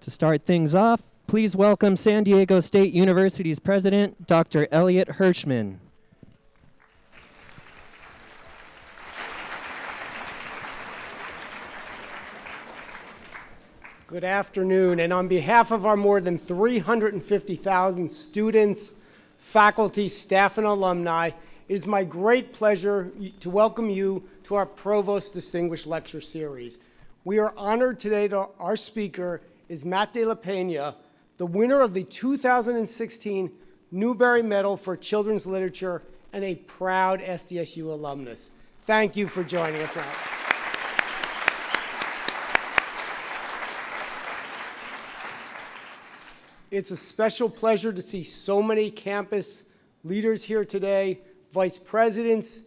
To start things off, please welcome San Diego State University's president, Dr. Elliot Hirschman. Good afternoon, and on behalf of our more than 350,000 students, faculty, staff, and alumni, it is my great pleasure to welcome you to our Provost Distinguished Lecture Series. We are honored today that our speaker is Matt de la Peña, the winner of the 2016 Newbery Medal for Children's Literature and a proud SDSU alumnus. Thank you for joining us, Matt. It's a special pleasure to see so many campus leaders here today, vice presidents,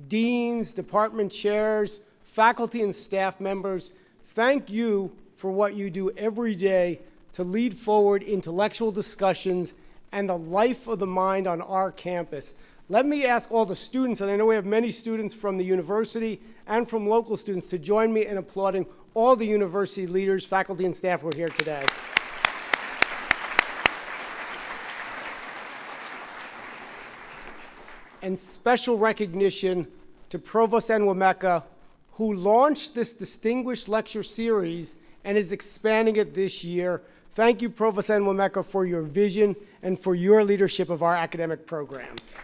deans, department chairs, faculty and staff members. Thank you for what you do every day to lead forward intellectual discussions and the life of the mind on our campus. Let me ask all the students, and I know we have many students from the university and from local students, to join me in applauding all the university leaders, faculty, and staff who are here today. And special recognition to Provost Enwemeka, who launched this distinguished lecture series and is expanding it this year. Thank you, Provost Enwemeka, for your vision and for your leadership of our academic programs.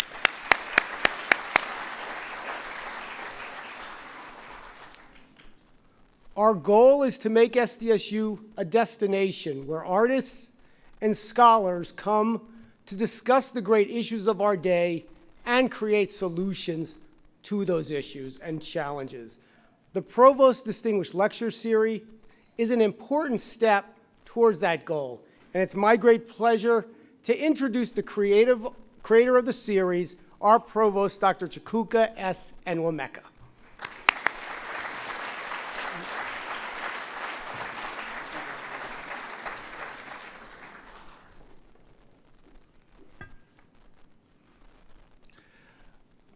Our goal is to make SDSU a destination where artists and scholars come to discuss the great issues of our day and create solutions to those issues and challenges. The Provost Distinguished Lecture Series is an important step towards that goal, and it's my great pleasure to introduce the creator of the series, our Provost, Dr. Chukwuka S. Enwemeka.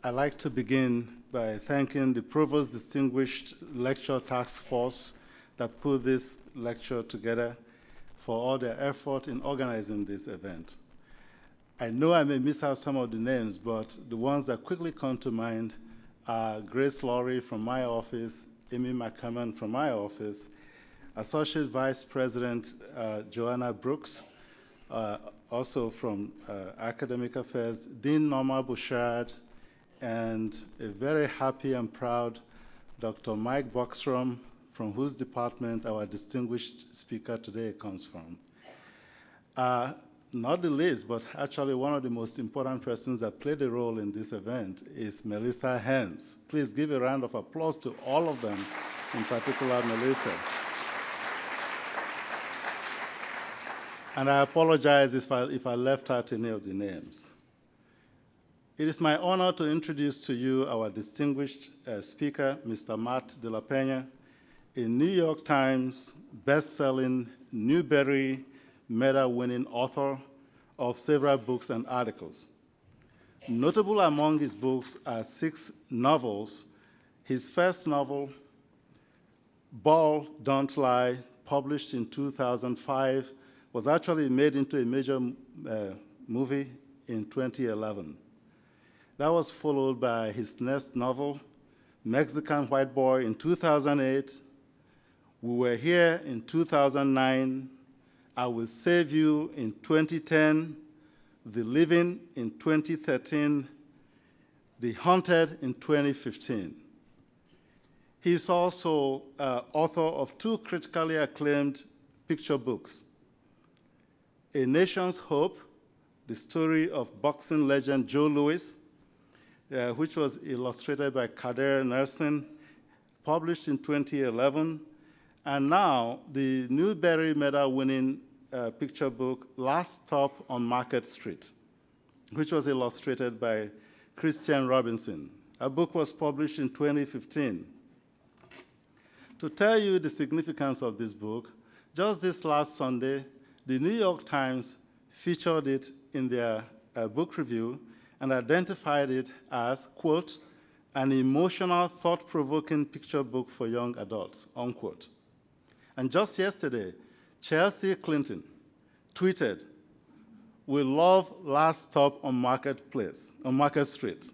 I'd like to begin by thanking the Provost Distinguished Lecture Task Force that put this lecture together for all their effort in organizing this event. I know I may miss out some of the names, but the ones that quickly come to mind are Grace Laurie from my office, Amy McCammon from my office, Associate Vice President Joanna Brooks, also from Academic Affairs, Dean Norma Bouchard, and a very happy and proud Dr. Mike Boxstrom, from whose department our distinguished speaker today comes from. Not the least, but actually one of the most important persons that played a role in this event is Melissa Hens. Please give a round of applause to all of them, in particular Melissa. And I apologize if I left out any of the names. It is my honor to introduce to you our distinguished speaker, Mr. Matt de la Peña, a New York Times best-selling Newbery Medal-winning author of several books and articles. Notable among his books are 6 novels. His first novel, Ball Don't Lie, published in 2005, was actually made into a major movie in 2011. That was followed by his next novel, Mexican White Boy, in 2008. We Were Here in 2009. I Will Save You in 2010. The Living in 2013. The Haunted in 2015. He's also author of 2 critically acclaimed picture books, A Nation's Hope, the story of boxing legend Joe Louis, which was illustrated by Kader Nelson, published in 2011, and now the Newbery Medal-winning picture book, Last Stop on Market Street, which was illustrated by Christian Robinson. A book was published in 2015. To tell you the significance of this book, just this last Sunday, the New York Times featured it in their book review and identified it as, quote, an emotional, thought-provoking picture book for young adults, unquote. And just yesterday, Chelsea Clinton tweeted, "We love last stop on Market Street."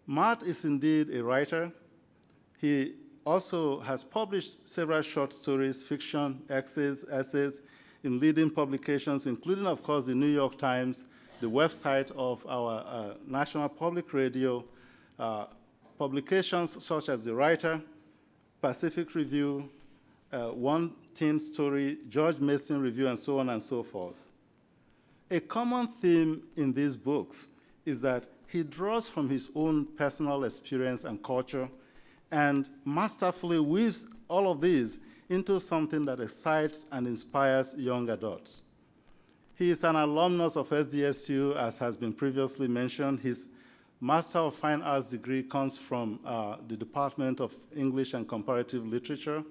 Matt is indeed a writer. He also has published several short stories, fiction, essays in leading publications, including, of course, the New York Times, the website of our National Public Radio, publications such as The Writer, Pacific Review, One Teen Story, George Mason Review, and so on and so forth. A common theme in these books is that he draws from his own personal experience and culture and masterfully weaves all of these into something that excites and inspires young adults. He is an alumnus of SDSU, as has been previously mentioned. His Master of Fine Arts degree comes from the Department of English and Comparative Literature.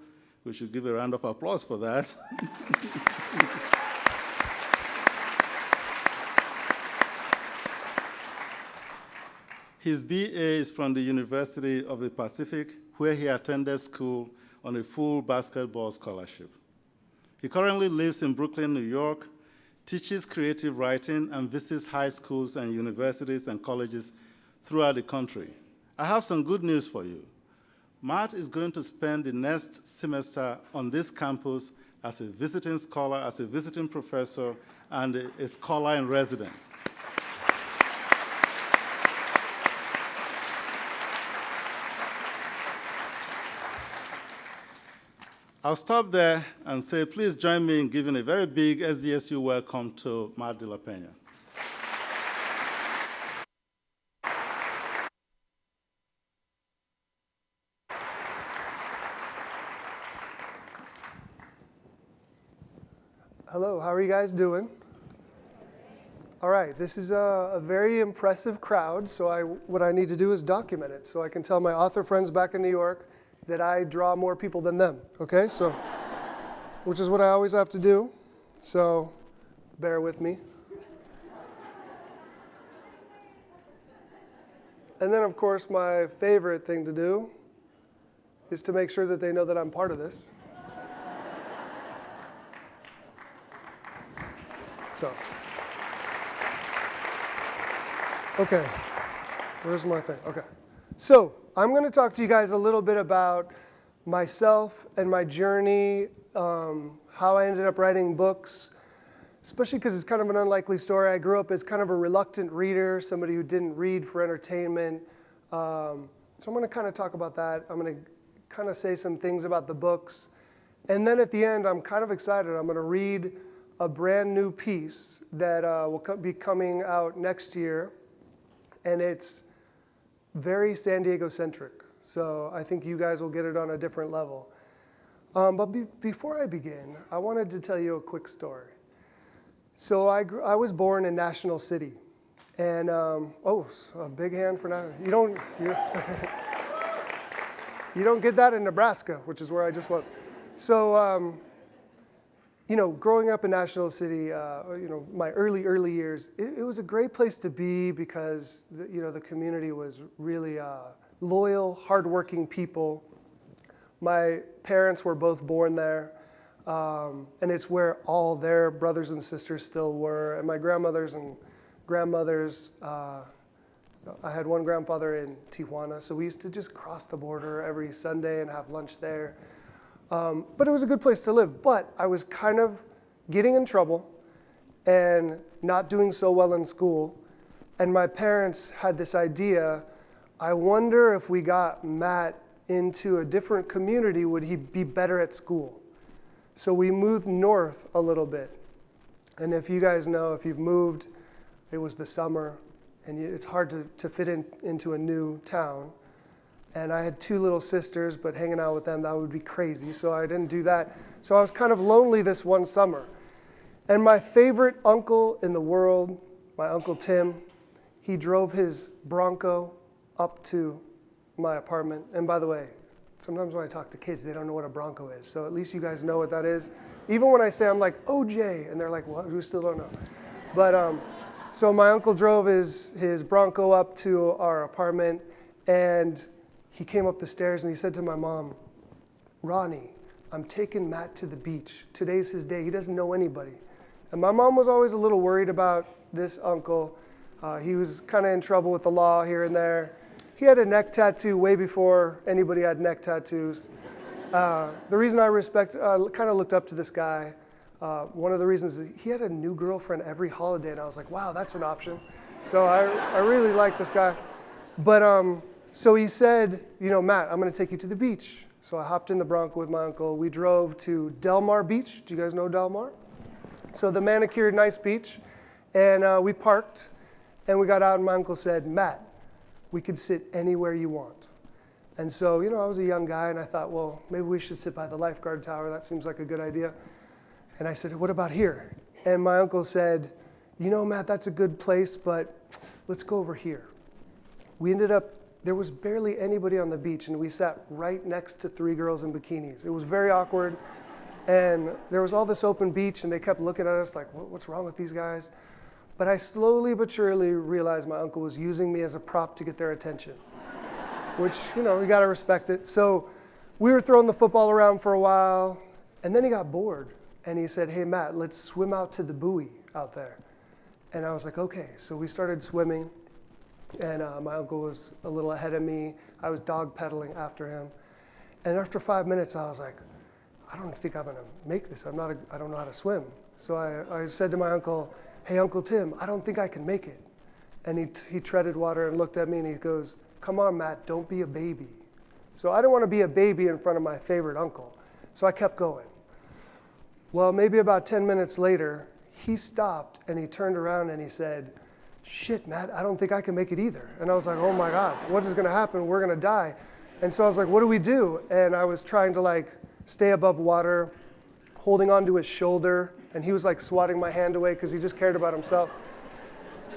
We should give a round of applause for that. His BA is from the University of the Pacific, where he attended school on a full basketball scholarship. He currently lives in Brooklyn, New York, teaches creative writing, and visits high schools and universities and colleges throughout the country. I have some good news for you. Matt is going to spend the next semester on this campus as a visiting scholar, as a visiting professor, and a scholar in residence. I'll stop there and say, please join me in giving a very big SDSU welcome to Matt de la Peña. Hello, how are you guys doing? All right, this is a very impressive crowd, so what I need to do is document it so I can tell my author friends back in New York that I draw more people than them, okay? So, which is what I always have to do, so bear with me. And then, of course, my favorite thing to do is to make sure that they know that I'm part of this. So, okay, where's my thing? Okay. So, I'm going to talk to you guys a little bit about myself and my journey, how I ended up writing books, especially because it's kind of an unlikely story. I grew up as kind of a reluctant reader, somebody who didn't read for entertainment. So I'm going to kind of talk about that. I'm going to kind of say some things about the books. And then at the end, I'm kind of excited. I'm going to read a brand new piece that will be coming out next year. And it's very San Diego-centric, so I think you guys will get it on a different level. But before I begin, I wanted to tell you a quick story. So I was born in National City, and a big hand for now. You don't get that in Nebraska, which is where I just was. So growing up in National City, my early years, it was a great place to be because the community was really loyal, hardworking people. My parents were both born there, and it's where all their brothers and sisters still were. And my grandmothers and grandmothers, I had one grandfather in Tijuana, so we used to just cross the border every Sunday and have lunch there. But it was a good place to live. But I was kind of getting in trouble and not doing so well in school. And my parents had this idea, I wonder if we got Matt into a different community, would he be better at school? So we moved north a little bit. And if you guys know, if you've moved, it was the summer, and it's hard to fit into a new town. And I had two little sisters, but hanging out with them, that would be crazy. So I didn't do that. So I was kind of lonely this one summer. And my favorite uncle in the world, my Uncle Tim, he drove his Bronco up to my apartment. And by the way, sometimes when I talk to kids, they don't know what a Bronco is. So at least you guys know what that is. Even when I say, I'm like, OJ, and they're like, what? We still don't know. But so my uncle drove his Bronco up to our apartment, and he came up the stairs and he said to my mom, Ronnie, I'm taking Matt to the beach. Today's his day. He doesn't know anybody. And my mom was always a little worried about this uncle. He was kind of in trouble with the law here and there. He had a neck tattoo way before anybody had neck tattoos. The reason I kind of looked up to this guy, one of the reasons is he had a new girlfriend every holiday, and I was like, wow, that's an option. So I really like this guy. But so he said, Matt, I'm going to take you to the beach. So I hopped in the Bronco with my uncle. We drove to Del Mar Beach. Do you guys know Del Mar? So the manicured, nice beach. And we parked, and we got out, and my uncle said, Matt, we could sit anywhere you want. And so, I was a young guy, and I thought, well, maybe we should sit by the lifeguard tower. That seems like a good idea. And I said, what about here? And my uncle said, Matt, that's a good place, but let's go over here. We ended up, there was barely anybody on the beach, and we sat right next to 3 girls in bikinis. It was very awkward, and there was all this open beach, and they kept looking at us like, what's wrong with these guys? But I slowly but surely realized my uncle was using me as a prop to get their attention, which, you got to respect it. So we were throwing the football around for a while, and then he got bored, and he said, hey, Matt, let's swim out to the buoy out there. And I was like, okay. So we started swimming, and my uncle was a little ahead of me. I was dog pedaling after him. And after 5 minutes, I was like, I don't think I'm going to make this. I don't know how to swim. So I said to my uncle, hey, Uncle Tim, I don't think I can make it. And he treaded water and looked at me, and he goes, come on, Matt, don't be a baby. So I didn't want to be a baby in front of my favorite uncle. So I kept going. Well, maybe about 10 minutes later, he stopped, and he turned around, and he said, shit, Matt, I don't think I can make it either. And I was like, oh my God, what is going to happen? We're going to die. And so I was like, what do we do? And I was trying to stay above water, holding onto his shoulder. And he was swatting my hand away because he just cared about himself.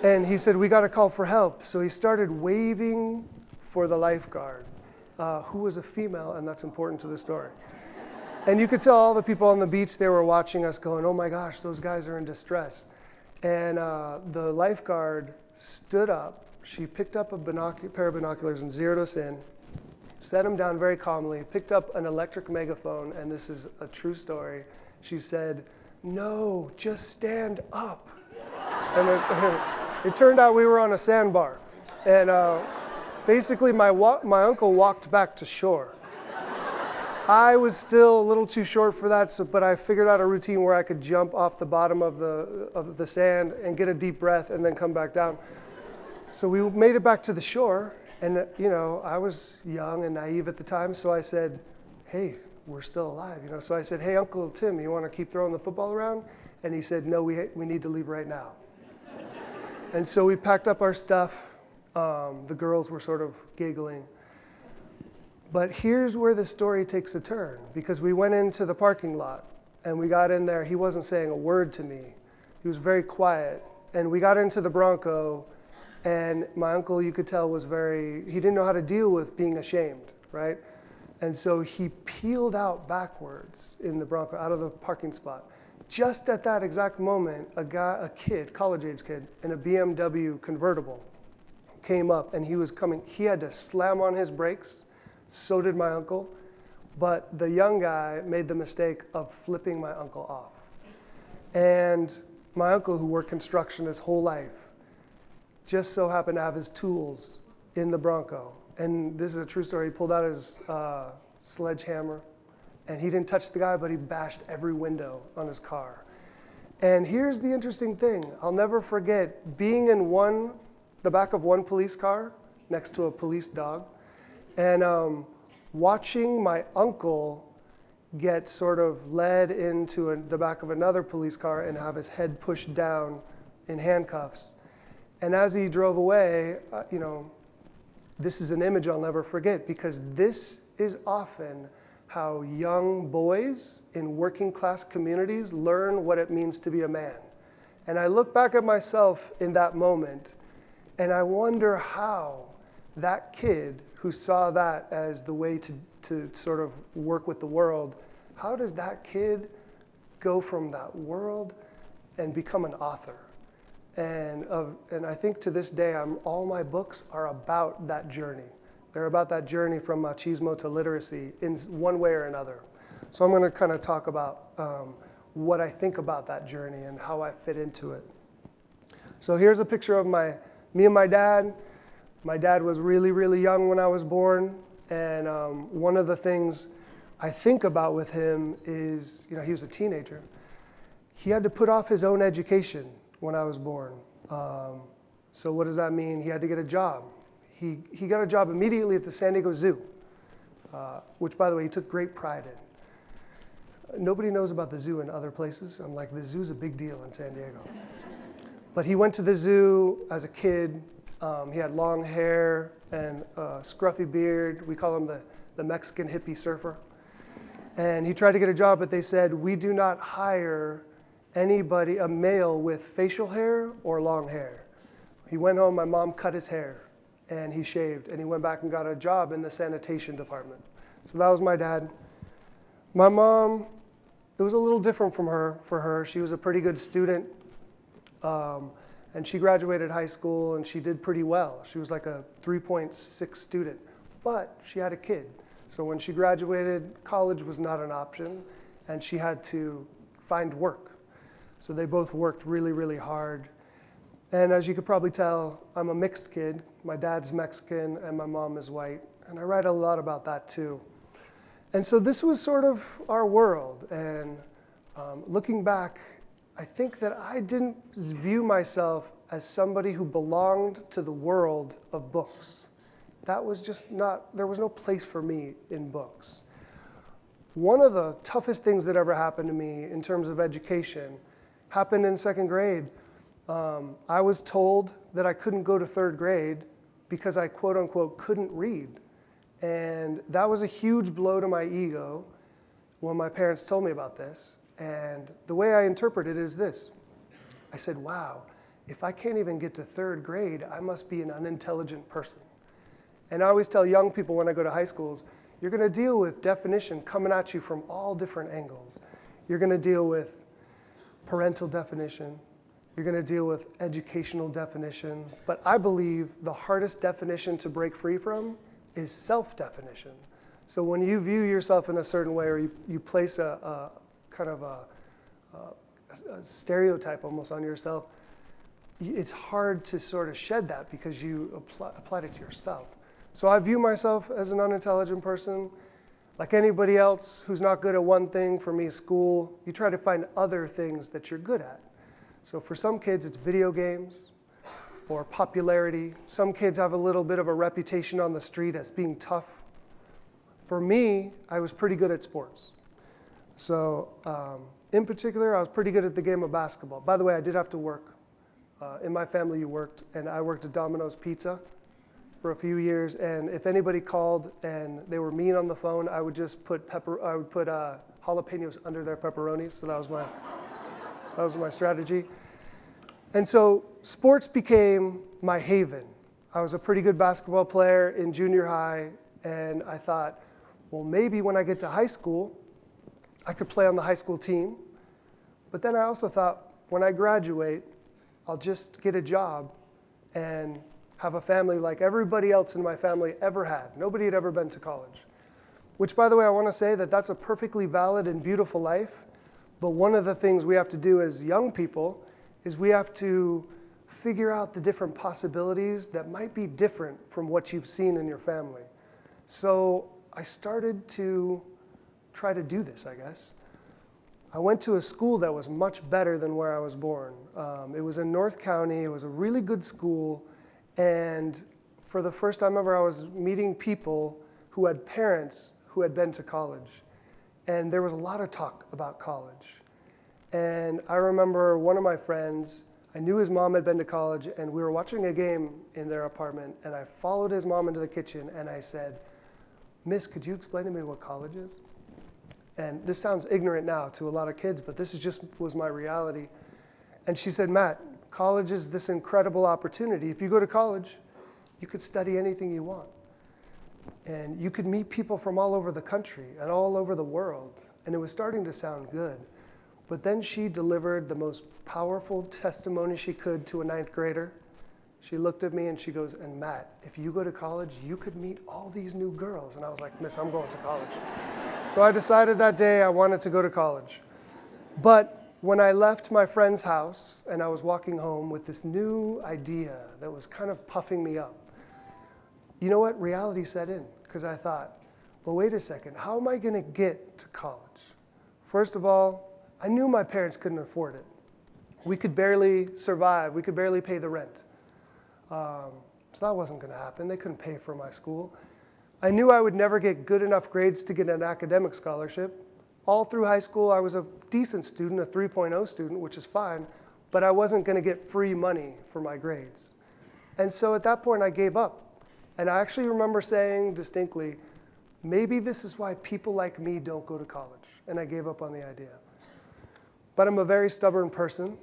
And he said, we got to call for help. So he started waving for the lifeguard, who was a female, and that's important to the story. And you could tell all the people on the beach, they were watching us going, oh my gosh, those guys are in distress. And the lifeguard stood up. She picked up a pair of binoculars and zeroed us in, set them down very calmly, picked up an electric megaphone, and this is a true story. She said, no, just stand up. And it turned out we were on a sandbar. And basically my uncle walked back to shore. I was still a little too short for that, but I figured out a routine where I could jump off the bottom of the sand and get a deep breath and then come back down. So we made it back to the shore, and I was young and naive at the time, so I said, hey, we're still alive, So I said, hey, Uncle Tim, you want to keep throwing the football around? And he said, no, we need to leave right now. And so we packed up our stuff. The girls were sort of giggling. But here's where the story takes a turn, because we went into the parking lot, and we got in there. He wasn't saying a word to me. He was very quiet. And we got into the Bronco, and my uncle, you could tell, he didn't know how to deal with being ashamed, right? And so he peeled out backwards in the Bronco, out of the parking spot. Just at that exact moment, a kid, college-age kid, in a BMW convertible came up, and he was coming. He had to slam on his brakes. So did my uncle. But the young guy made the mistake of flipping my uncle off. And my uncle, who worked construction his whole life, just so happened to have his tools in the Bronco. And this is a true story. He pulled out his sledgehammer, and he didn't touch the guy, but he bashed every window on his car. And here's the interesting thing. I'll never forget being in the back of one police car next to a police dog, and watching my uncle get sort of led into the back of another police car and have his head pushed down in handcuffs. And as he drove away, this is an image I'll never forget, because this is often how young boys in working class communities learn what it means to be a man. And I look back at myself in that moment, and I wonder how that kid who saw that as the way to sort of work with the world, how does that kid go from that world and become an author? And I think to this day, all my books are about that journey. They're about that journey from machismo to literacy in one way or another. So I'm going to kind of talk about what I think about that journey and how I fit into it. So here's a picture of me and my dad. My dad was really, really young when I was born, and one of the things I think about with him is, he was a teenager. He had to put off his own education when I was born. So what does that mean? He had to get a job. He got a job immediately at the San Diego Zoo, which, by the way, he took great pride in. Nobody knows about the zoo in other places. I'm like, the zoo's a big deal in San Diego. But he went to the zoo as a kid. He had long hair and a scruffy beard. We call him the Mexican hippie surfer. And he tried to get a job, but they said, we do not hire anybody, a male with facial hair or long hair. He went home, my mom cut his hair, and he shaved, and he went back and got a job in the sanitation department. So that was my dad. My mom, it was a little different for her. She was a pretty good student, and she graduated high school, and she did pretty well. She was like a 3.6 student, but she had a kid. So when she graduated, college was not an option, and she had to find work. So they both worked really, really hard. And as you could probably tell, I'm a mixed kid. My dad's Mexican and my mom is white. And I write a lot about that too. And so this was sort of our world. And looking back, I think that I didn't view myself as somebody who belonged to the world of books. That was just not, there was no place for me in books. One of the toughest things that ever happened to me in terms of education happened in second grade. I was told that I couldn't go to third grade because I, quote unquote, couldn't read. And that was a huge blow to my ego when my parents told me about this. And the way I interpret it is this. I said, wow, if I can't even get to third grade, I must be an unintelligent person. And I always tell young people when I go to high schools, you're going to deal with definition coming at you from all different angles. You're going to deal with parental definition. You're going to deal with educational definition. But I believe the hardest definition to break free from is self-definition. So when you view yourself in a certain way, or you place a kind of a stereotype almost on yourself, it's hard to sort of shed that because you applied it to yourself. So I view myself as an unintelligent person. Like anybody else who's not good at one thing, for me, school, you try to find other things that you're good at. So for some kids, it's video games or popularity. Some kids have a little bit of a reputation on the street as being tough. For me, I was pretty good at sports. So in particular, I was pretty good at the game of basketball. By the way, I did have to work. In my family, you worked, and I worked at Domino's Pizza for a few years, and if anybody called and they were mean on the phone, I would just put jalapenos under their pepperonis. So that was my strategy. And so sports became my haven. I was a pretty good basketball player in junior high, and I thought, well, maybe when I get to high school, I could play on the high school team. But then I also thought, when I graduate, I'll just get a job and have a family like everybody else in my family ever had. Nobody had ever been to college. Which, by the way, I want to say that that's a perfectly valid and beautiful life. But one of the things we have to do as young people is we have to figure out the different possibilities that might be different from what you've seen in your family. So I started to try to do this, I guess. I went to a school that was much better than where I was born. It was in North County. It was a really good school. And for the first time ever, I was meeting people who had parents who had been to college. And there was a lot of talk about college. And I remember one of my friends, I knew his mom had been to college, and we were watching a game in their apartment, and I followed his mom into the kitchen, and I said, Miss, could you explain to me what college is? And this sounds ignorant now to a lot of kids, but this was my reality. And she said, Matt, college is this incredible opportunity. If you go to college, you could study anything you want. And you could meet people from all over the country and all over the world. And it was starting to sound good. But then she delivered the most powerful testimony she could to a ninth grader. She looked at me and she goes, and Matt, if you go to college, you could meet all these new girls. And I was like, Miss, I'm going to college. So I decided that day I wanted to go to college. But when I left my friend's house and I was walking home with this new idea that was kind of puffing me up, you know what? Reality set in, because I thought, well, wait a second, how am I going to get to college? First of all, I knew my parents couldn't afford it. We could barely survive. We could barely pay the rent. So that wasn't going to happen. They couldn't pay for my school. I knew I would never get good enough grades to get an academic scholarship. All through high school, I was a decent student, a 3.0 student, which is fine, but I wasn't going to get free money for my grades. And so at that point, I gave up. And I actually remember saying distinctly, maybe this is why people like me don't go to college. And I gave up on the idea. But I'm a very stubborn person.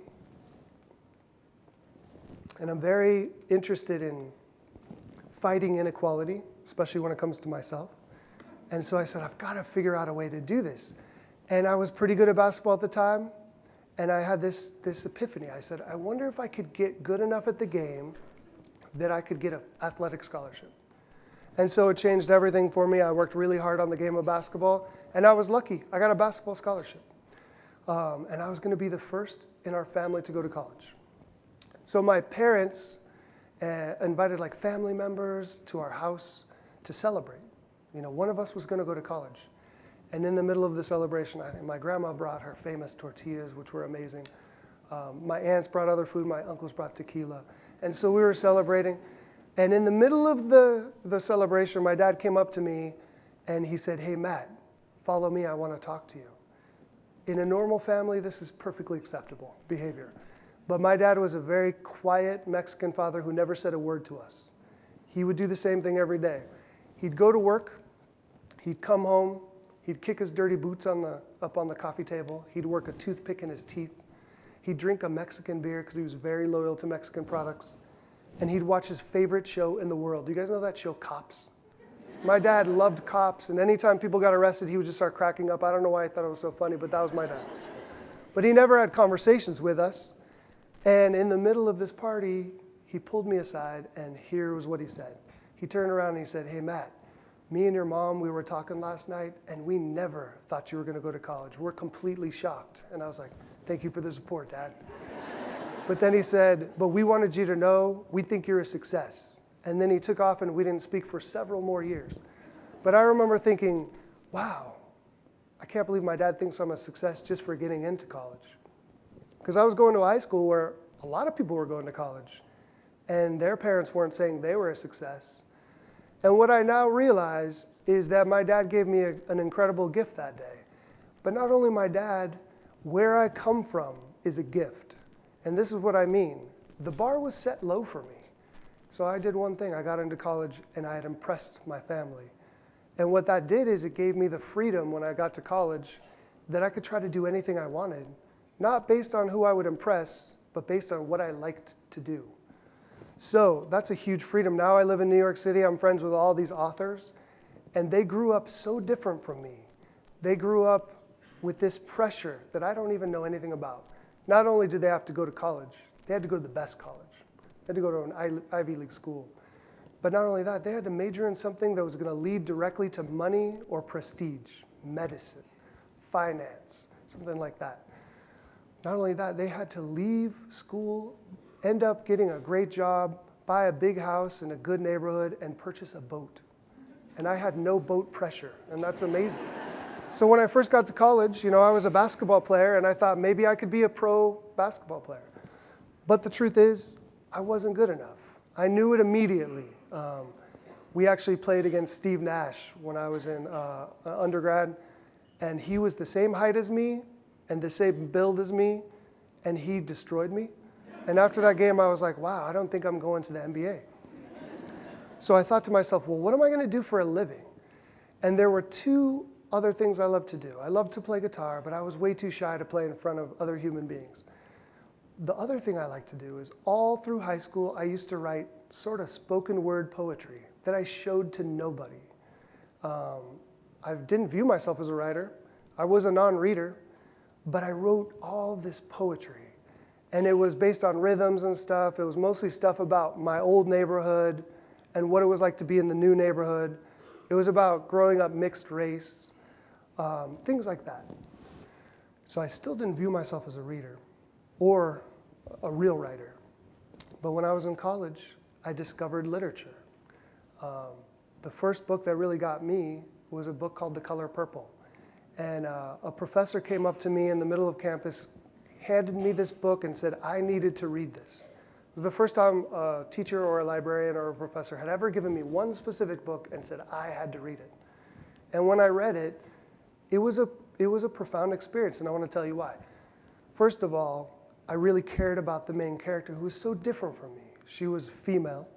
And I'm very interested in fighting inequality, especially when it comes to myself. And so I said, I've got to figure out a way to do this. And I was pretty good at basketball at the time. And I had this epiphany. I said, I wonder if I could get good enough at the game that I could get an athletic scholarship. And so it changed everything for me. I worked really hard on the game of basketball. And I was lucky. I got a basketball scholarship. And I was going to be the first in our family to go to college. So my parents invited like family members to our house to celebrate. You know, one of us was going to go to college. And in the middle of the celebration, I think my grandma brought her famous tortillas, which were amazing. My aunts brought other food. My uncles brought tequila. And so we were celebrating. And in the middle of the celebration, my dad came up to me and he said, hey, Matt, follow me. I want to talk to you. In a normal family, this is perfectly acceptable behavior. But my dad was a very quiet Mexican father who never said a word to us. He would do the same thing every day. He'd go to work, he'd come home, he'd kick his dirty boots up on the coffee table, he'd work a toothpick in his teeth, he'd drink a Mexican beer because he was very loyal to Mexican products, and he'd watch his favorite show in the world. Do you guys know that show, Cops? My dad loved Cops, and anytime people got arrested, he would just start cracking up. I don't know why I thought it was so funny, but that was my dad. But he never had conversations with us. And in the middle of this party, he pulled me aside, and here was what he said. He turned around and he said, hey, Matt, me and your mom, we were talking last night, and we never thought you were going to go to college. We're completely shocked. And I was like, thank you for the support, Dad. But then he said, but we wanted you to know we think you're a success. And then he took off, and we didn't speak for several more years. But I remember thinking, wow, I can't believe my dad thinks I'm a success just for getting into college. Because I was going to a high school where a lot of people were going to college, and their parents weren't saying they were a success. And what I now realize is that my dad gave me an incredible gift that day. But not only my dad, where I come from is a gift. And this is what I mean. The bar was set low for me. So I did one thing. I got into college, and I had impressed my family. And what that did is it gave me the freedom when I got to college that I could try to do anything I wanted. Not based on who I would impress, but based on what I liked to do. So that's a huge freedom. Now I live in New York City. I'm friends with all these authors, and they grew up so different from me. They grew up with this pressure that I don't even know anything about. Not only did they have to go to college, they had to go to the best college. They had to go to an Ivy League school. But not only that, they had to major in something that was going to lead directly to money or prestige, medicine, finance, something like that. Not only that, they had to leave school, end up getting a great job, buy a big house in a good neighborhood, and purchase a boat. And I had no boat pressure, and that's amazing. So when I first got to college, I was a basketball player, and I thought maybe I could be a pro basketball player. But the truth is, I wasn't good enough. I knew it immediately. We actually played against Steve Nash when I was in undergrad, and he was the same height as me, and the same build as me, and he destroyed me. And after that game, I was like, wow, I don't think I'm going to the NBA. So I thought to myself, well, what am I going to do for a living? And there were two other things I loved to do. I loved to play guitar, but I was way too shy to play in front of other human beings. The other thing I like to do is all through high school, I used to write sort of spoken word poetry that I showed to nobody. I didn't view myself as a writer. I was a non-reader. But I wrote all this poetry, And it was based on rhythms and stuff. It was mostly stuff about my old neighborhood and what it was like to be in the new neighborhood. It was about growing up mixed race, things like that. So I still didn't view myself as a reader or a real writer. But when I was in college, I discovered literature. The first book that really got me was a book called The Color Purple. And a professor came up to me in the middle of campus, handed me this book and said, I needed to read this. It was the first time a teacher or a librarian or a professor had ever given me one specific book and said I had to read it. And when I read it, it was a profound experience, and I want to tell you why. First of all, I really cared about the main character, who was so different from me. She was female,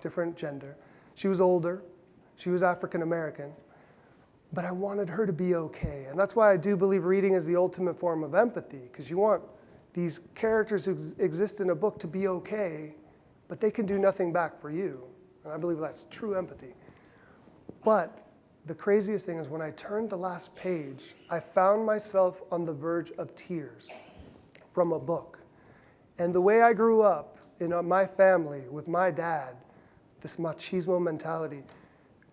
different gender. She was older. She was African American. But I wanted her to be okay. And that's why I do believe reading is the ultimate form of empathy, because you want these characters who exist in a book to be okay, but they can do nothing back for you. And I believe that's true empathy. But the craziest thing is when I turned the last page, I found myself on the verge of tears from a book. And the way I grew up in my family with my dad, this machismo mentality,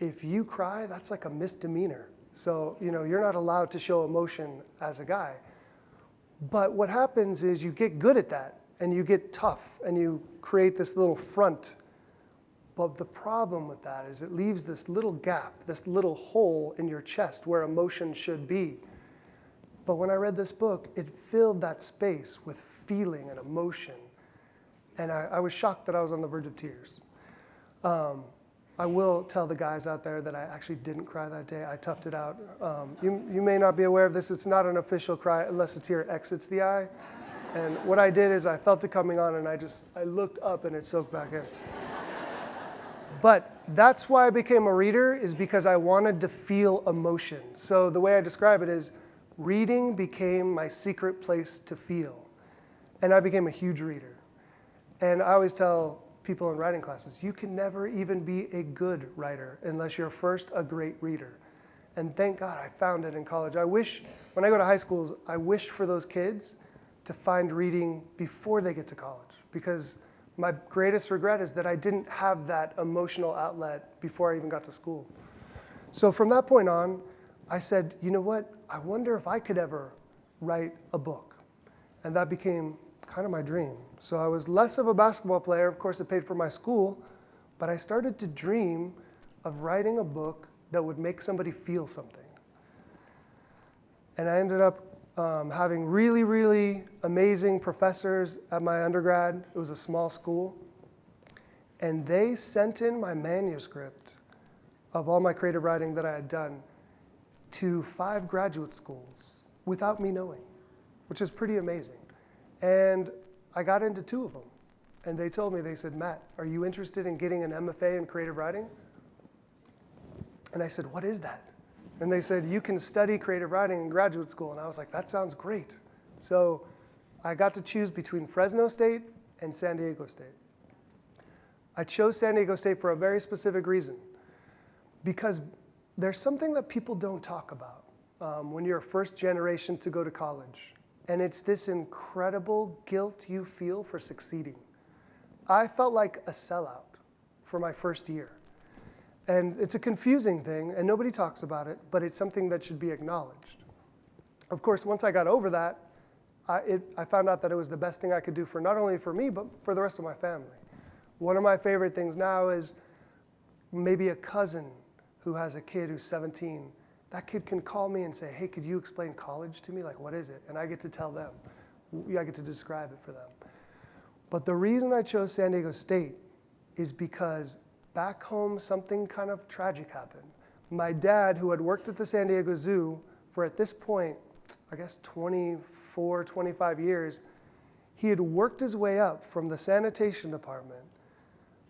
if you cry, that's like a misdemeanor. So, you're not allowed to show emotion as a guy. But what happens is you get good at that, and you get tough, and you create this little front. But the problem with that is it leaves this little gap, this little hole in your chest where emotion should be. But when I read this book, it filled that space with feeling and emotion. And I was shocked that I was on the verge of tears. I will tell the guys out there that I actually didn't cry that day. I toughed it out. You may not be aware of this. It's not an official cry unless a tear exits the eye. And what I did is I felt it coming on, and I looked up, and it soaked back in. But that's why I became a reader, is because I wanted to feel emotion. So the way I describe it is reading became my secret place to feel. And I became a huge reader. And I always tell people in writing classes, you can never even be a good writer unless you're first a great reader. And thank God I found it in college. I wish, when I go to high schools, I wish for those kids to find reading before they get to college, because my greatest regret is that I didn't have that emotional outlet before I even got to school. So from that point on, I said, you know what? I wonder if I could ever write a book. And that became kind of my dream. So I was less of a basketball player. Of course, it paid for my school. But I started to dream of writing a book that would make somebody feel something. And I ended up having really, really amazing professors at my undergrad. It was a small school. And they sent in my manuscript of all my creative writing that I had done to 5 graduate schools without me knowing, which is pretty amazing. And I got into 2 of them. And they told me, they said, Matt, are you interested in getting an MFA in creative writing? And I said, what is that? And they said, you can study creative writing in graduate school. And I was like, that sounds great. So I got to choose between Fresno State and San Diego State. I chose San Diego State for a very specific reason, because there's something that people don't talk about when you're first generation to go to college. And it's this incredible guilt you feel for succeeding. I felt like a sellout for my first year. And it's a confusing thing, and nobody talks about it, but it's something that should be acknowledged. Of course, once I got over that, I found out that it was the best thing I could do for not only for me, but for the rest of my family. One of my favorite things now is maybe a cousin who has a kid who's 17. That kid can call me and say, hey, could you explain college to me? Like, what is it? And I get to tell them. I get to describe it for them. But the reason I chose San Diego State is because back home, something kind of tragic happened. My dad, who had worked at the San Diego Zoo for, at this point, I guess 24, 25 years, he had worked his way up from the sanitation department.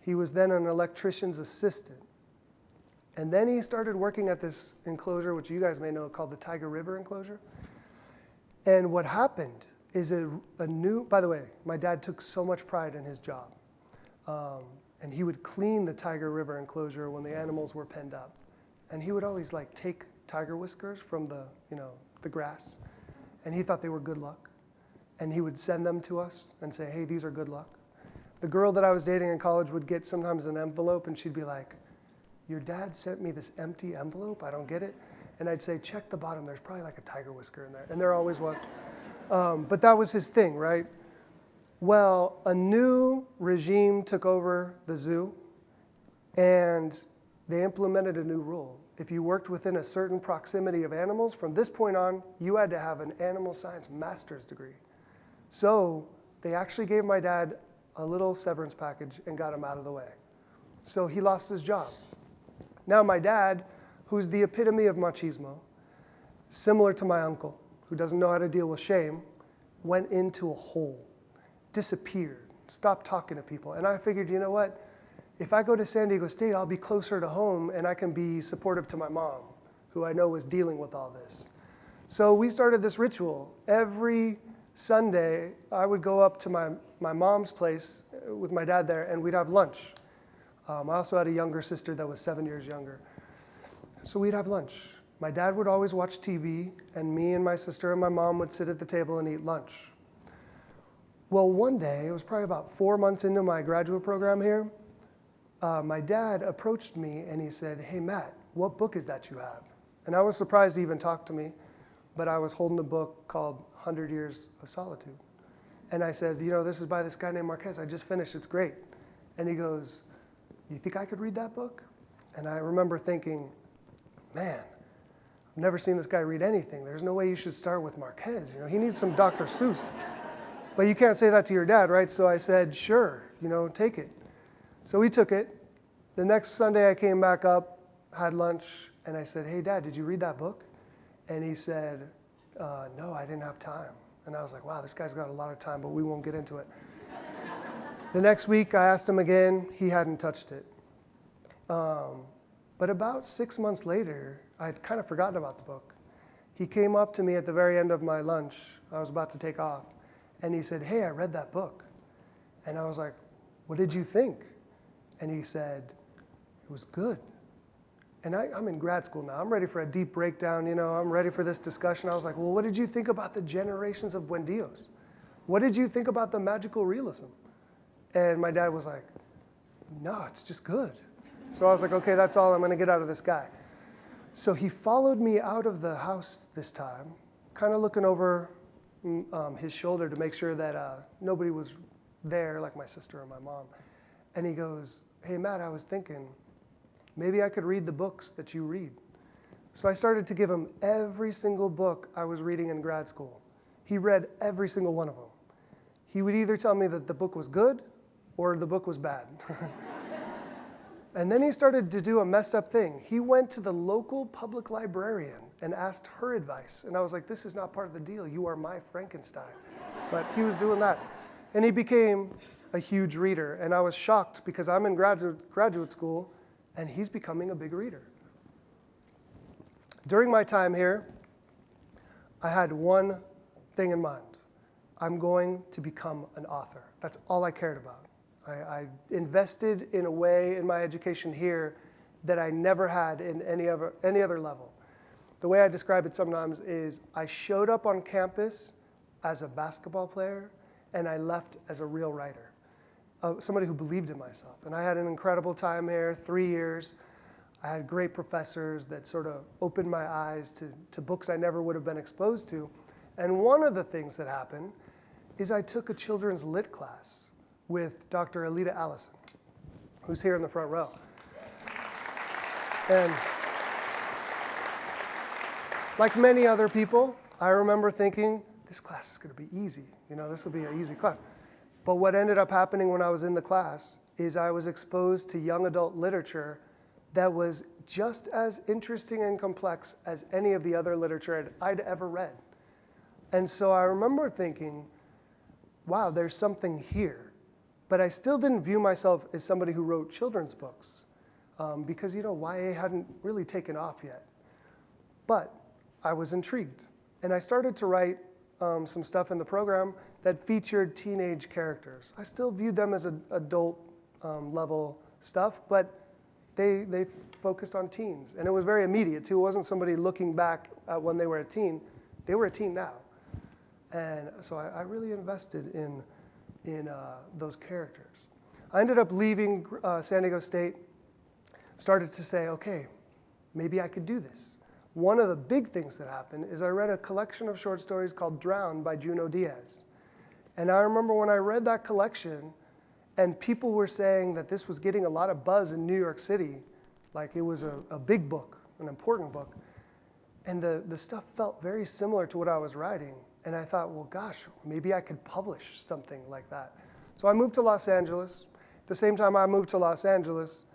He was then an electrician's assistant. And then he started working at this enclosure, which you guys may know, called the Tiger River enclosure. And what happened is by the way, my dad took so much pride in his job. And he would clean the Tiger River enclosure when the animals were penned up. And he would always take tiger whiskers from the grass. And he thought they were good luck. and he would send them to us and say, hey, these are good luck. The girl that I was dating in college would get sometimes an envelope, and she'd be like, your dad sent me this empty envelope, I don't get it. And I'd say, check the bottom, there's probably like a tiger whisker in there. And there always was. But that was his thing, right? Well, a new regime took over the zoo, and they implemented a new rule. If you worked within a certain proximity of animals, from this point on, you had to have an animal science master's degree. So they actually gave my dad a little severance package and got him out of the way. So he lost his job. Now my dad, who's the epitome of machismo, similar to my uncle, who doesn't know how to deal with shame, went into a hole, disappeared, stopped talking to people. And I figured, you know what? If I go to San Diego State, I'll be closer to home and I can be supportive to my mom, who I know was dealing with all this. So we started this ritual. Every Sunday, I would go up to my mom's place with my dad there, and we'd have lunch. I also had a younger sister that was 7 years younger. So we'd have lunch. My dad would always watch TV, and me and my sister and my mom would sit at the table and eat lunch. Well, one day, it was probably about 4 months into my graduate program here, my dad approached me and he said, hey, Matt, what book is that you have? And I was surprised he even talked to me, but I was holding a book called 100 Years of Solitude. And I said, you know, this is by this guy named Marquez. I just finished, it's great. And he goes, you think I could read that book? And I remember thinking, man, I've never seen this guy read anything. There's no way you should start with Marquez. You know, he needs some Dr. Seuss. But you can't say that to your dad, right? So I said, sure, you know, take it. So he took it. The next Sunday I came back up, had lunch, and I said, hey, Dad, did you read that book? And he said, no, I didn't have time. And I was like, wow, this guy's got a lot of time, but we won't get into it. The next week I asked him again, he hadn't touched it. But about 6 months later, I'd kind of forgotten about the book. He came up to me at the very end of my lunch, I was about to take off, and he said, hey, I read that book. And I was like, what did you think? And he said, it was good. And I'm in grad school now. I'm ready for a deep breakdown, you know, I'm ready for this discussion. I was like, well, what did you think about the generations of Buendios? What did you think about the magical realism? And my dad was like, no, it's just good. So I was like, okay, that's all I'm gonna get out of this guy. So he followed me out of the house this time, kind of looking over his shoulder to make sure that nobody was there, like my sister or my mom. And he goes, hey, Matt, I was thinking, maybe I could read the books that you read. So I started to give him every single book I was reading in grad school. He read every single one of them. He would either tell me that the book was good or the book was bad. And then he started to do a messed up thing. He went to the local public librarian and asked her advice. And I was like, this is not part of the deal. You are my Frankenstein. But he was doing that. And he became a huge reader. And I was shocked because I'm in graduate school and he's becoming a big reader. During my time here, I had one thing in mind. I'm going to become an author. That's all I cared about. I invested in a way in my education here that I never had in any other level. The way I describe it sometimes is I showed up on campus as a basketball player and I left as a real writer, somebody who believed in myself. And I had an incredible time here, 3 years. I had great professors that sort of opened my eyes to books I never would have been exposed to. And one of the things that happened is I took a children's lit class with Dr. Alita Allison, who's here in the front row. And like many other people, I remember thinking, this class is going to be easy. You know, this will be an easy class. But what ended up happening when I was in the class is I was exposed to young adult literature that was just as interesting and complex as any of the other literature I'd ever read. And so I remember thinking, wow, there's something here. But I still didn't view myself as somebody who wrote children's books because, you know, YA hadn't really taken off yet. But I was intrigued. And I started to write some stuff in the program that featured teenage characters. I still viewed them as adult level stuff, but they focused on teens. And it was very immediate, too. It wasn't somebody looking back at when they were a teen. They were a teen now. And so I really invested in those characters. I ended up leaving San Diego State, started to say, okay, maybe I could do this. One of the big things that happened is I read a collection of short stories called Drowned by Junot Diaz. And I remember when I read that collection, and people were saying that this was getting a lot of buzz in New York City, like it was a big book, an important book. And the stuff felt very similar to what I was writing. And I thought, well, gosh, maybe I could publish something like that. So I moved to Los Angeles. At the same time I moved to Los Angeles,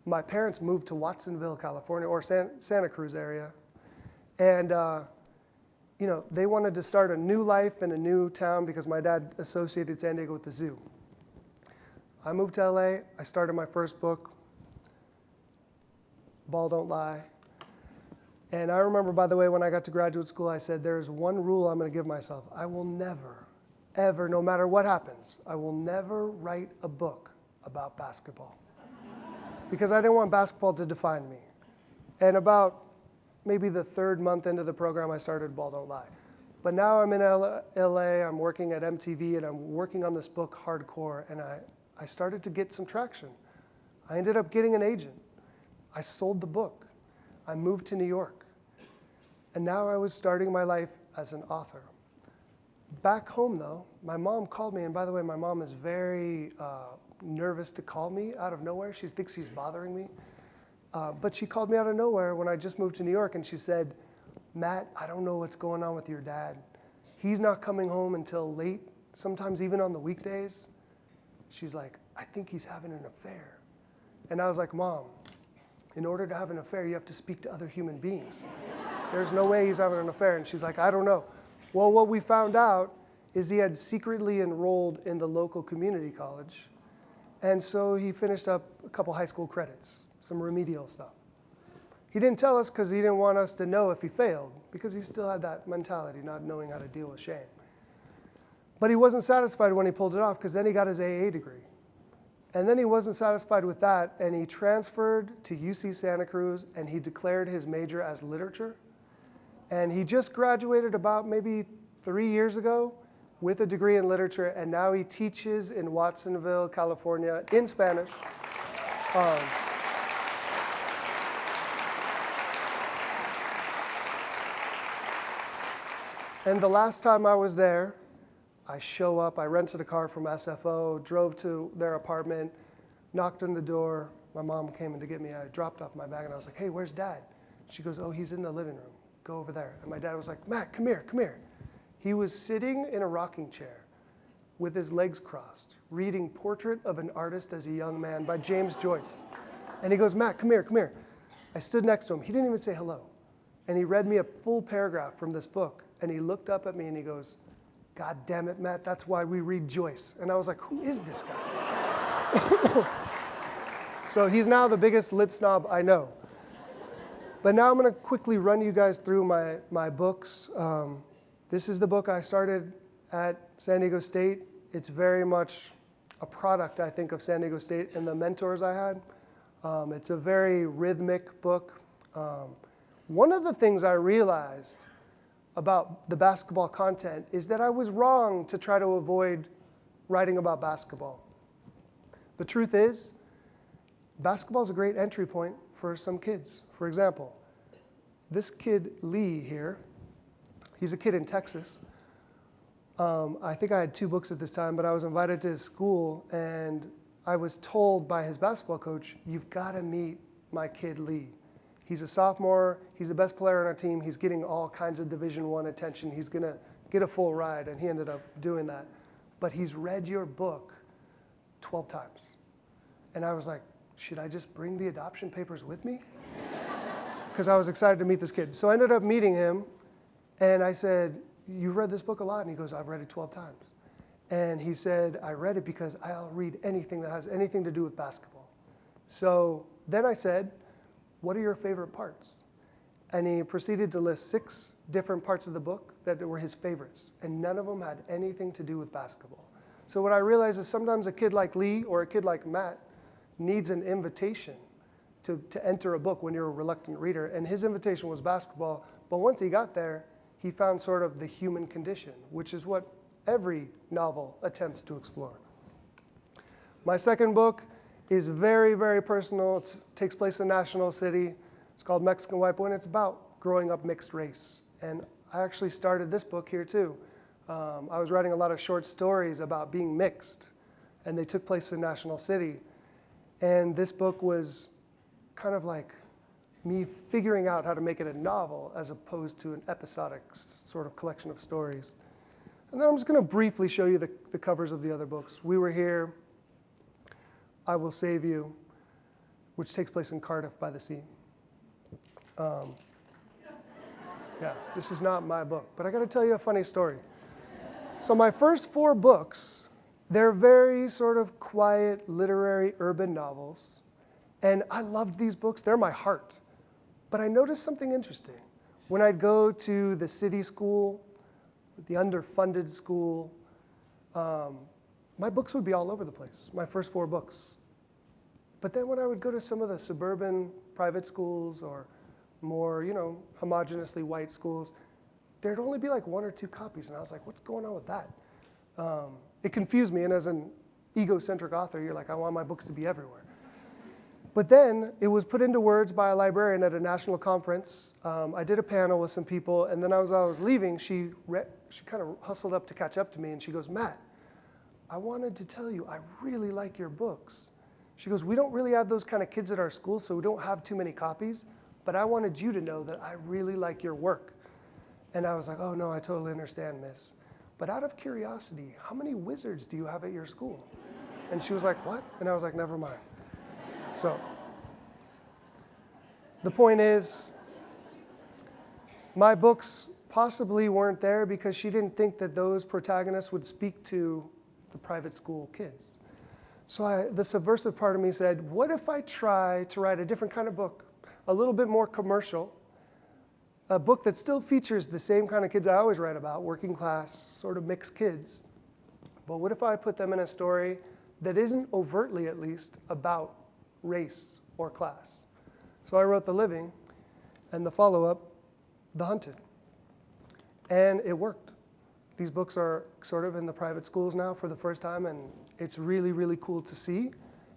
my parents moved to Watsonville, California, or Santa Cruz area. And they wanted to start a new life in a new town because my dad associated San Diego with the zoo. I moved to LA. I started my first book, Ball Don't Lie. And I remember, by the way, when I got to graduate school, I said, there's one rule I'm going to give myself. I will never, ever, no matter what happens, I will never write a book about basketball. Because I didn't want basketball to define me. And about maybe the third month into the program, I started Ball Don't Lie. But now I'm in LA, I'm working at MTV, and I'm working on this book hardcore, and I started to get some traction. I ended up getting an agent. I sold the book. I moved to New York. And now I was starting my life as an author. Back home, though, my mom called me, and by the way, my mom is very nervous to call me out of nowhere. She thinks she's bothering me. But she called me out of nowhere when I just moved to New York, and she said, Matt, I don't know what's going on with your dad. He's not coming home until late, sometimes even on the weekdays. She's like, I think he's having an affair. And I was like, Mom, in order to have an affair, you have to speak to other human beings. There's no way he's having an affair. And she's like, I don't know. Well, what we found out is he had secretly enrolled in the local community college. And so he finished up a couple high school credits, some remedial stuff. He didn't tell us because he didn't want us to know if he failed, because he still had that mentality, not knowing how to deal with shame. But he wasn't satisfied when he pulled it off, because then he got his AA degree. And then he wasn't satisfied with that, and he transferred to UC Santa Cruz, and he declared his major as literature. And he just graduated about maybe 3 years ago with a degree in literature, and now he teaches in Watsonville, California, in Spanish. And the last time I was there, I show up, I rented a car from SFO, drove to their apartment, knocked on the door. My mom came in to get me. I dropped off my bag, and I was like, hey, where's Dad? She goes, oh, he's in the living room. Go over there. And my dad was like, Matt, come here, come here. He was sitting in a rocking chair with his legs crossed, reading Portrait of an Artist as a Young Man by James Joyce. And he goes, Matt, come here, come here. I stood next to him. He didn't even say hello. And he read me a full paragraph from this book. And he looked up at me and he goes, God damn it, Matt, that's why we read Joyce. And I was like, who is this guy? So he's now the biggest lit snob I know. But now I'm going to quickly run you guys through my books. This is the book I started at San Diego State. It's very much a product, I think, of San Diego State and the mentors I had. It's a very rhythmic book. One of the things I realized about the basketball content is that I was wrong to try to avoid writing about basketball. The truth is, basketball is a great entry point for some kids. For example, this kid Lee here, he's a kid in Texas. I think I had 2 books at this time, but I was invited to his school, and I was told by his basketball coach, you've got to meet my kid Lee. He's a sophomore, he's the best player on our team, he's getting all kinds of Division I attention, he's going to get a full ride, and he ended up doing that. But he's read your book 12 times. And I was like, should I just bring the adoption papers with me? Because I was excited to meet this kid. So I ended up meeting him, and I said, you've read this book a lot? And he goes, I've read it 12 times. And he said, I read it because I'll read anything that has anything to do with basketball. So then I said, what are your favorite parts? And he proceeded to list 6 different parts of the book that were his favorites, and none of them had anything to do with basketball. So what I realized is sometimes a kid like Lee or a kid like Matt needs an invitation to enter a book when you're a reluctant reader, and his invitation was basketball, but once he got there, he found sort of the human condition, which is what every novel attempts to explore. My second book is very, very personal. It takes place in National City. It's called Mexican White Boy, and it's about growing up mixed race. And I actually started this book here too. I was writing a lot of short stories about being mixed, and they took place in National City. And this book was kind of like me figuring out how to make it a novel as opposed to an episodic sort of collection of stories. And then I'm just going to briefly show you the covers of the other books. We Were Here, I Will Save You, which takes place in Cardiff by the Sea. Yeah, this is not my book, but I got to tell you a funny story. So my first 4 books, they're very sort of quiet, literary, urban novels. And I loved these books. They're my heart. But I noticed something interesting. When I'd go to the city school, the underfunded school, my books would be all over the place, my first 4 books. But then when I would go to some of the suburban private schools or more, homogeneously white schools, there'd only be like 1 or 2 copies. And I was like, what's going on with that? It confused me. And as an egocentric author, you're like, I want my books to be everywhere. But then it was put into words by a librarian at a national conference. I did a panel with some people, and then as I was leaving, she kind of hustled up to catch up to me, and she goes, Matt, I wanted to tell you, I really like your books. She goes, we don't really have those kind of kids at our school, so we don't have too many copies, but I wanted you to know that I really like your work. And I was like, oh no, I totally understand, miss. But out of curiosity, how many wizards do you have at your school? And she was like, what? And I was like, never mind. So, the point is, my books possibly weren't there because she didn't think that those protagonists would speak to the private school kids. So the subversive part of me said, what if I try to write a different kind of book, a little bit more commercial, a book that still features the same kind of kids I always write about, working class, sort of mixed kids. But what if I put them in a story that isn't overtly, at least, about race or class? So I wrote The Living, and the follow-up, The Hunted. And it worked. These books are sort of in the private schools now for the first time, and it's really, really cool to see.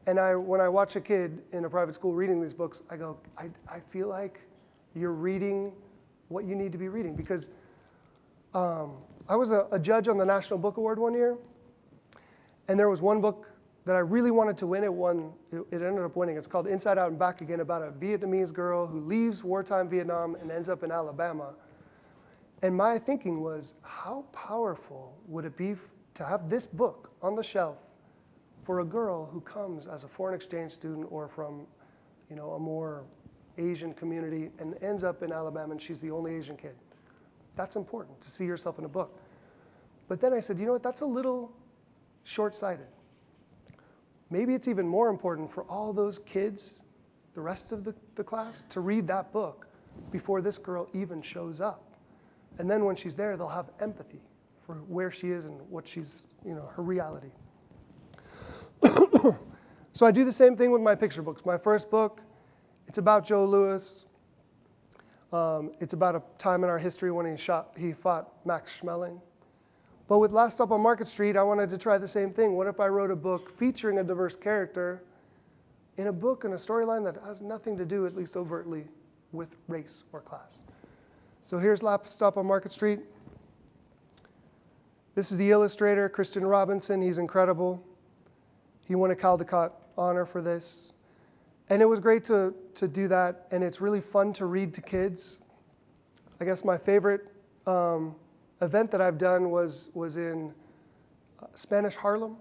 And when I watch a kid in a private school reading these books, I go, I feel like you're reading what you need to be reading. Because I was a judge on the National Book Award one year, and there was one book that I really wanted to win. It ended up winning. It's called Inside Out and Back Again, about a Vietnamese girl who leaves wartime Vietnam and ends up in Alabama. And my thinking was, how powerful would it be to have this book on the shelf for a girl who comes as a foreign exchange student or from, a more Asian community and ends up in Alabama and she's the only Asian kid? That's important, to see yourself in a book. But then I said, you know what, that's a little short-sighted. Maybe it's even more important for all those kids, the rest of the class, to read that book before this girl even shows up. And then when she's there, they'll have empathy for where she is and what she's, her reality. So I do the same thing with my picture books. My first book, it's about Joe Louis. It's about a time in our history when he fought Max Schmeling. But with Last Stop on Market Street, I wanted to try the same thing. What if I wrote a book featuring a diverse character in a book and a storyline that has nothing to do, at least overtly, with race or class? So here's Last Stop on Market Street. This is the illustrator, Christian Robinson. He's incredible. He won a Caldecott honor for this. And it was great to do that, and it's really fun to read to kids. I guess my favorite event that I've done was in Spanish Harlem.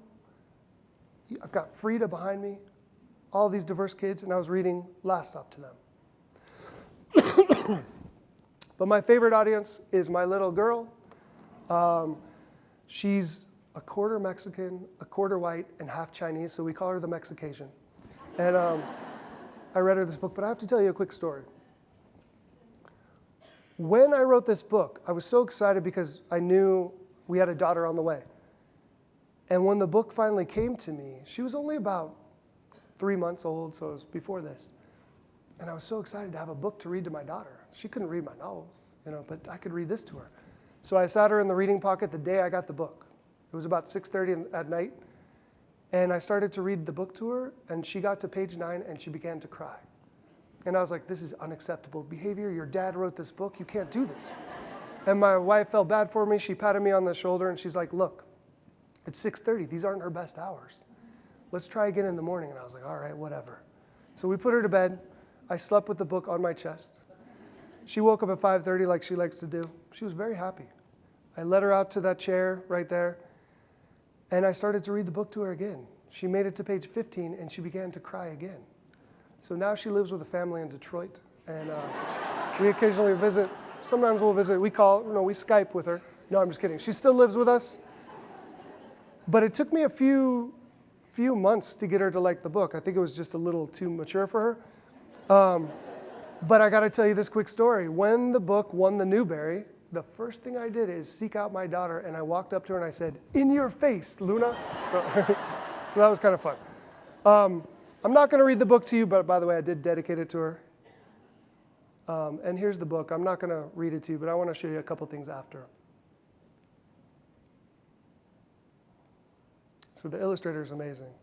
I've got Frida behind me, all these diverse kids, and I was reading Last Stop to them. But my favorite audience is my little girl. She's a quarter Mexican, a quarter white, and half Chinese, so we call her the Mexicasian. And I read her this book, but I have to tell you a quick story. When I wrote this book, I was so excited because I knew we had a daughter on the way. And when the book finally came to me, she was only about 3 months old, so it was before this. And I was so excited to have a book to read to my daughter. She couldn't read my novels. but I could read this to her. So I sat her in the reading pocket the day I got the book. It was about 6:30 at night, and I started to read the book to her, and she got to page 9, and she began to cry. And I was like, this is unacceptable behavior. Your dad wrote this book. You can't do this. And my wife felt bad for me. She patted me on the shoulder, and she's like, look, it's 6:30. These aren't her best hours. Let's try again in the morning. And I was like, all right, whatever. So we put her to bed. I slept with the book on my chest. She woke up at 5:30 like she likes to do. She was very happy. I led her out to that chair right there, and I started to read the book to her again. She made it to page 15, and she began to cry again. So now she lives with a family in Detroit, and we occasionally visit. Sometimes we'll visit. We Skype with her. No, I'm just kidding. She still lives with us. But it took me a few months to get her to like the book. I think it was just a little too mature for her. But I got to tell you this quick story. When the book won the Newbery, the first thing I did is seek out my daughter, and I walked up to her and I said, "In your face, Luna." So that was kind of fun. I'm not going to read the book to you, but by the way, I did dedicate it to her. And here's the book. I'm not going to read it to you, but I want to show you a couple things after. So the illustrator is amazing.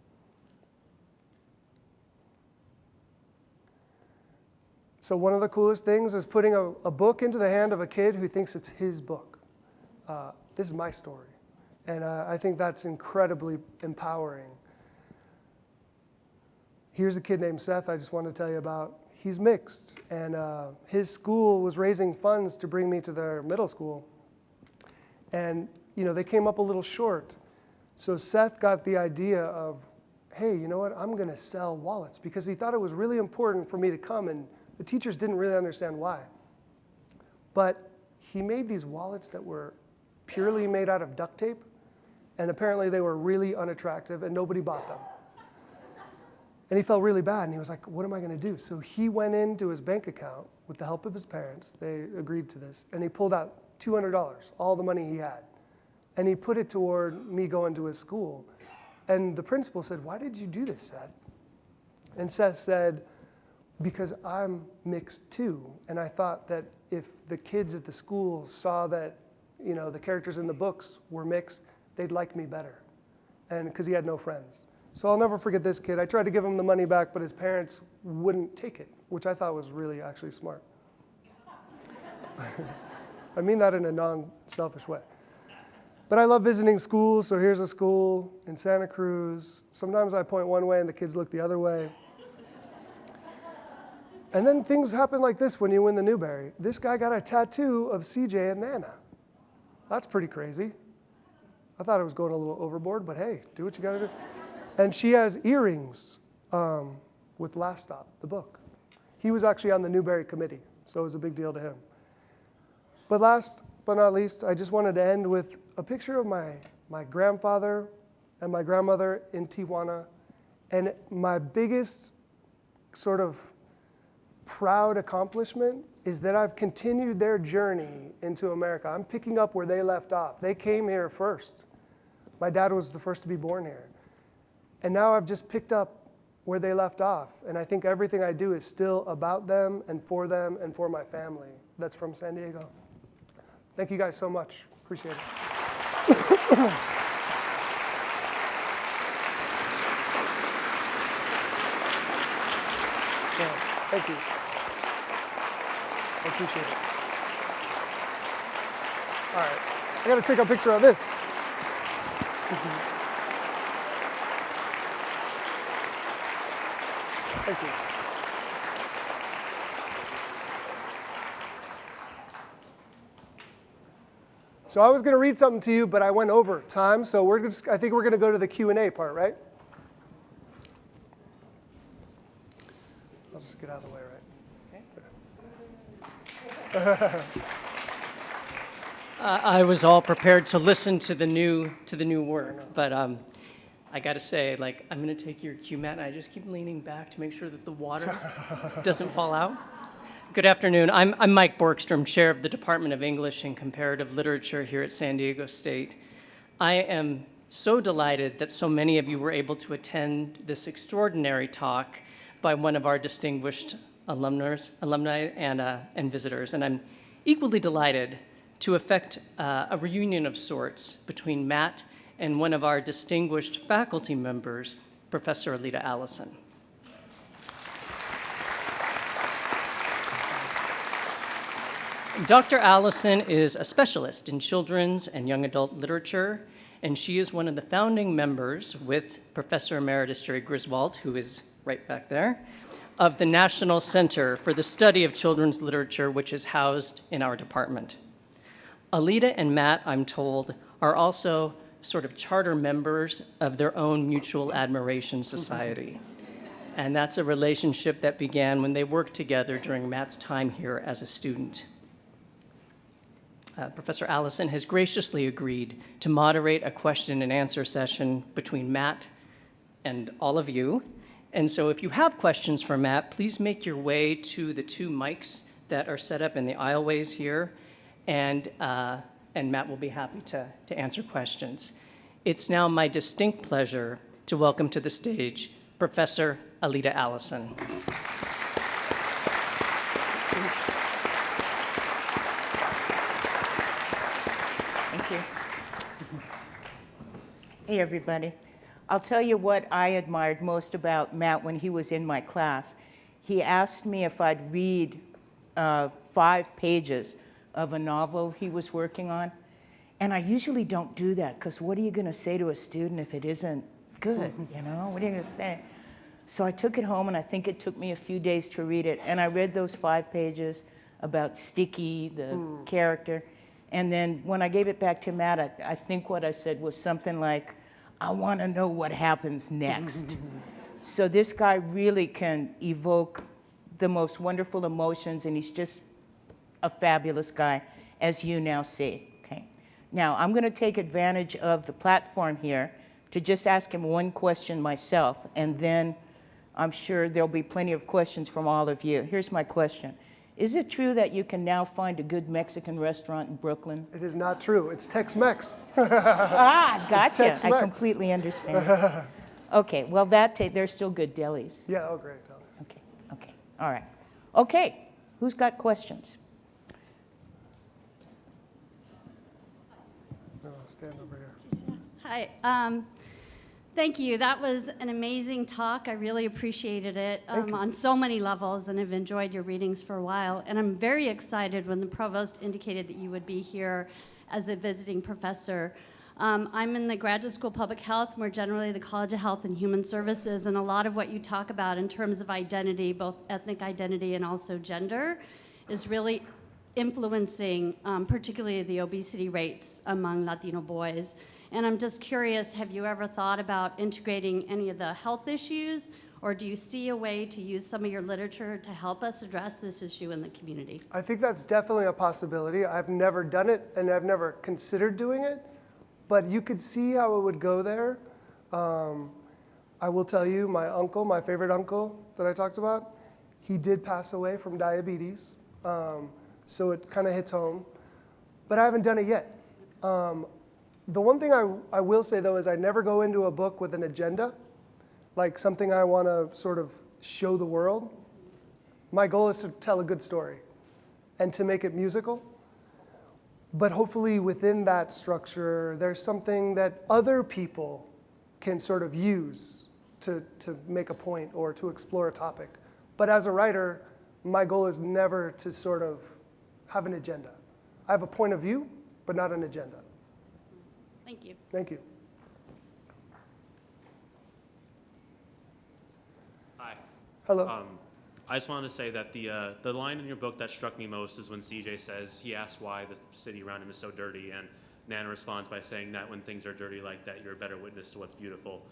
So one of the coolest things is putting a book into the hand of a kid who thinks it's his book. This is my story. And I think that's incredibly empowering. Here's a kid named Seth I just wanted to tell you about. He's mixed, and his school was raising funds to bring me to their middle school. And, they came up a little short. So Seth got the idea of, hey, you know what, I'm going to sell wallets, because he thought it was really important for me to come, and the teachers didn't really understand why. But he made these wallets that were purely made out of duct tape, and apparently they were really unattractive, and nobody bought them. And he felt really bad, and he was like, what am I going to do? So he went into his bank account with the help of his parents. They agreed to this, and he pulled out $200, all the money he had. And he put it toward me going to his school. And the principal said, why did you do this, Seth? And Seth said, because I'm mixed too. And I thought that if the kids at the school saw that, the characters in the books were mixed, they'd like me better. And because he had no friends. So I'll never forget this kid. I tried to give him the money back, but his parents wouldn't take it, which I thought was really actually smart. I mean that in a non-selfish way. But I love visiting schools, so here's a school in Santa Cruz. Sometimes I point one way and the kids look the other way. And then things happen like this when you win the Newbery. This guy got a tattoo of CJ and Nana. That's pretty crazy. I thought it was going a little overboard, but hey, do what you gotta do. And she has earrings with Last Stop, the book. He was actually on the Newbery committee, so it was a big deal to him. But last but not least, I just wanted to end with a picture of my grandfather and my grandmother in Tijuana. And my biggest sort of proud accomplishment is that I've continued their journey into America. I'm picking up where they left off. They came here first. My dad was the first to be born here. And now I've just picked up where they left off. And I think everything I do is still about them and for my family that's from San Diego. Thank you guys so much. Appreciate it. Yeah, thank you. I appreciate it. All right. I got to take a picture of this. Thank you. So I was going to read something to you, but I went over time, so I think we're going to go to the Q&A part, right? I'll just get out of the way, right? I was all prepared to listen to the new work, but I got to say, I'm going to take your cue, Matt, and I just keep leaning back to make sure that the water doesn't fall out. Good afternoon. I'm Mike Borkstrom, Chair of the Department of English and Comparative Literature here at San Diego State. I am so delighted that so many of you were able to attend this extraordinary talk by one of our distinguished alumni and visitors. And I'm equally delighted to effect a reunion of sorts between Matt and one of our distinguished faculty members, Professor Alita Allison. Dr. Allison is a specialist in children's and young adult literature, and she is one of the founding members with Professor Emeritus Jerry Griswold, who is right back there, of the National Center for the Study of Children's Literature, which is housed in our department. Alita and Matt, I'm told, are also sort of charter members of their own Mutual Admiration Society. And that's a relationship that began when they worked together during Matt's time here as a student. Professor Allison has graciously agreed to moderate a question and answer session between Matt and all of you. And so if you have questions for Matt, please make your way to the 2 mics that are set up in the aisleways here, and Matt will be happy to answer questions. It's now my distinct pleasure to welcome to the stage Professor Alita Allison. Thank you. Hey, everybody. I'll tell you what I admired most about Matt when he was in my class. He asked me if I'd read 5 pages of a novel he was working on. And I usually don't do that, because what are you going to say to a student if it isn't good, you know? What are you going to say? So I took it home, and I think it took me a few days to read it. And I read those 5 pages about Sticky, the character. And then when I gave it back to Matt, I think what I said was something like, I want to know what happens next. So this guy really can evoke the most wonderful emotions, and he's just a fabulous guy, as you now see. Okay. Now, I'm going to take advantage of the platform here to just ask him one question myself, and then I'm sure there'll be plenty of questions from all of you. Here's my question. Is it true that you can now find a good Mexican restaurant in Brooklyn? It is not true. It's Tex-Mex. Ah, gotcha. Tex-Mex. I completely understand. Okay, well, they're still good delis. Yeah, oh, great. Tell us. Okay, all right. Okay, who's got questions? No, I'll stand over here. Hi. Thank you. That was an amazing talk. I really appreciated it on so many levels, and I've enjoyed your readings for a while. And I'm very excited when the provost indicated that you would be here as a visiting professor. I'm in the Graduate School of Public Health, more generally the College of Health and Human Services, and a lot of what you talk about in terms of identity, both ethnic identity and also gender, is really influencing particularly the obesity rates among Latino boys. And I'm just curious, have you ever thought about integrating any of the health issues, or do you see a way to use some of your literature to help us address this issue in the community? I think that's definitely a possibility. I've never done it, and I've never considered doing it, but you could see how it would go there. I will tell you, my uncle, my favorite uncle that I talked about, he did pass away from diabetes, so it kind of hits home, but I haven't done it yet. The one thing I will say, though, is I never go into a book with an agenda, like something I want to sort of show the world. My goal is to tell a good story and to make it musical. But hopefully within that structure, there's something that other people can sort of use to make a point or to explore a topic. But as a writer, my goal is never to sort of have an agenda. I have a point of view, but not an agenda. Thank you. Thank you. Hi. Hello. I just wanted to say that the line in your book that struck me most is when CJ says he asks why the city around him is so dirty, and Nana responds by saying that when things are dirty like that, you're a better witness to what's beautiful.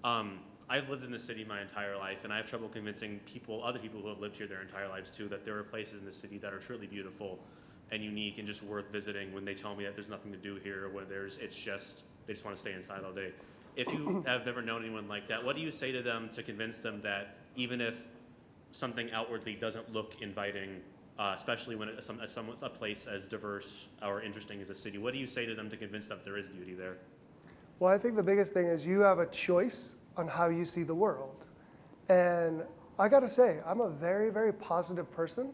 I've lived in the city my entire life, and I have trouble convincing other people who have lived here their entire lives too, that there are places in the city that are truly beautiful and unique and just worth visiting when they tell me that there's nothing to do here, where they just want to stay inside all day. If you have ever known anyone like that, what do you say to them to convince them that even if something outwardly doesn't look inviting, especially when it's a place as diverse or interesting as a city, what do you say to them to convince them there is beauty there? Well, I think the biggest thing is you have a choice on how you see the world. And I got to say, I'm a very, very positive person.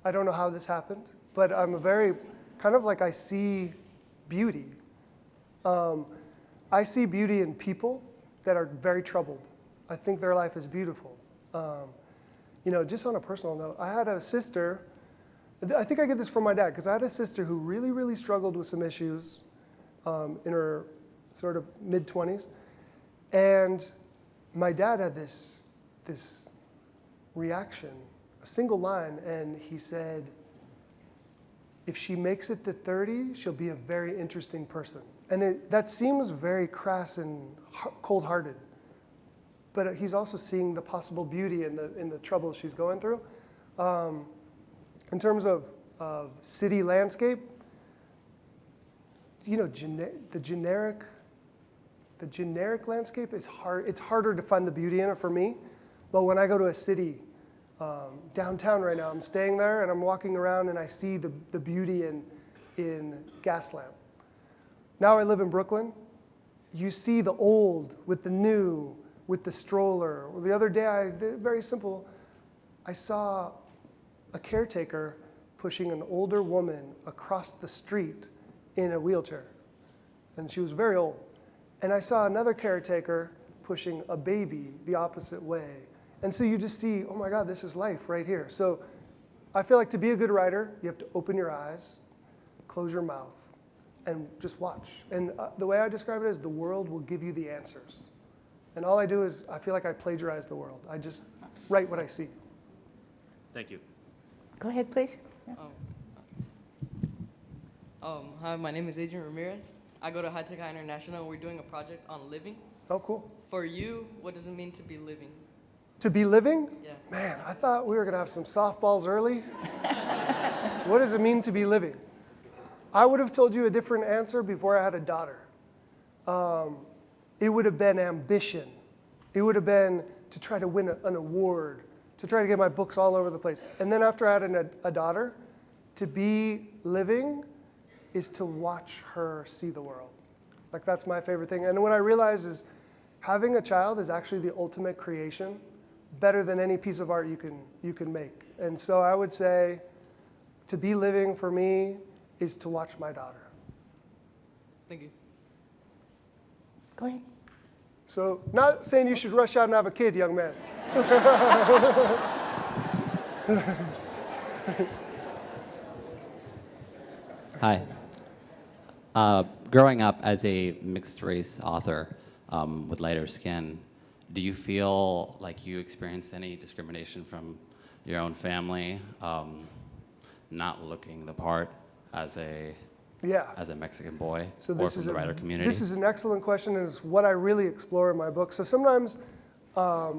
I don't know how this happened. but I'm a very, kind of like I see beauty. I see beauty in people that are very troubled. I think their life is beautiful. Just on a personal note, I had a sister, I think I get this from my dad, because I had a sister who really, really struggled with some issues in her sort of mid-20s. And my dad had this reaction, a single line, and he said, if she makes it to 30, she'll be a very interesting person. And that seems very crass and cold-hearted. But he's also seeing the possible beauty in the trouble she's going through. In terms of city landscape, the generic landscape is hard. It's harder to find the beauty in it for me. But when I go to a city, downtown right now, I'm staying there and I'm walking around and I see the beauty in Gaslamp. Now I live in Brooklyn. You see the old with the new, with the stroller. The other day, very simple, I saw a caretaker pushing an older woman across the street in a wheelchair. And she was very old. And I saw another caretaker pushing a baby the opposite way. And so you just see, oh my God, this is life right here. So I feel like to be a good writer, you have to open your eyes, close your mouth, and just watch. And the way I describe it is the world will give you the answers. And all I do is, I feel like I plagiarize the world. I just write what I see. Thank you. Go ahead, please. Hi, my name is Adrian Ramirez. I go to High Tech High International, and we're doing a project on living. Oh, cool. For you, what does it mean to be living? To be living? Yeah. Man, I thought we were going to have some softballs early. What does it mean to be living? I would have told you a different answer before I had a daughter. It would have been ambition. It would have been to try to win an award, to try to get my books all over the place. And then after I had a daughter, to be living is to watch her see the world. Like, that's my favorite thing. And what I realize is having a child is actually the ultimate creation, better than any piece of art you can make. And so I would say to be living for me is to watch my daughter. Thank you. Go ahead. So not saying you should rush out and have a kid, young man. Hi. Growing up as a mixed race author with lighter skin, do you feel like you experienced any discrimination from your own family, not looking the part as a Mexican boy, So or from the writer community? This is an excellent question, and it's what I really explore in my book. So sometimes a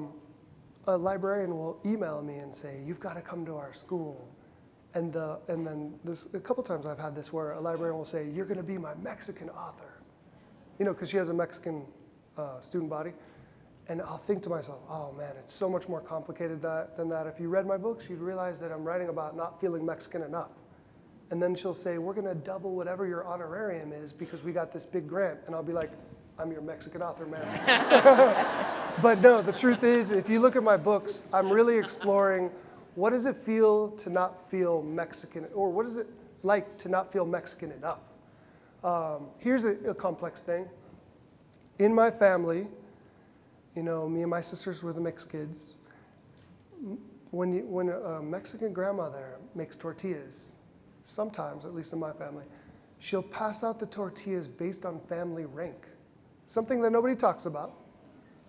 librarian will email me and say, "You've got to come to our school." And then a couple times I've had this where a librarian will say, "You're going to be my Mexican author," because she has a Mexican student body. And I'll think to myself, oh man, it's so much more complicated than that. If you read my books, you'd realize that I'm writing about not feeling Mexican enough. And then she'll say, we're going to double whatever your honorarium is because we got this big grant. And I'll be like, I'm your Mexican author, man. But no, the truth is, if you look at my books, I'm really exploring what does it feel to not feel Mexican, or what is it like to not feel Mexican enough? Here's a complex thing. In my family, me and my sisters were the mixed kids. When a Mexican grandmother makes tortillas, sometimes, at least in my family, she'll pass out the tortillas based on family rank. Something that nobody talks about,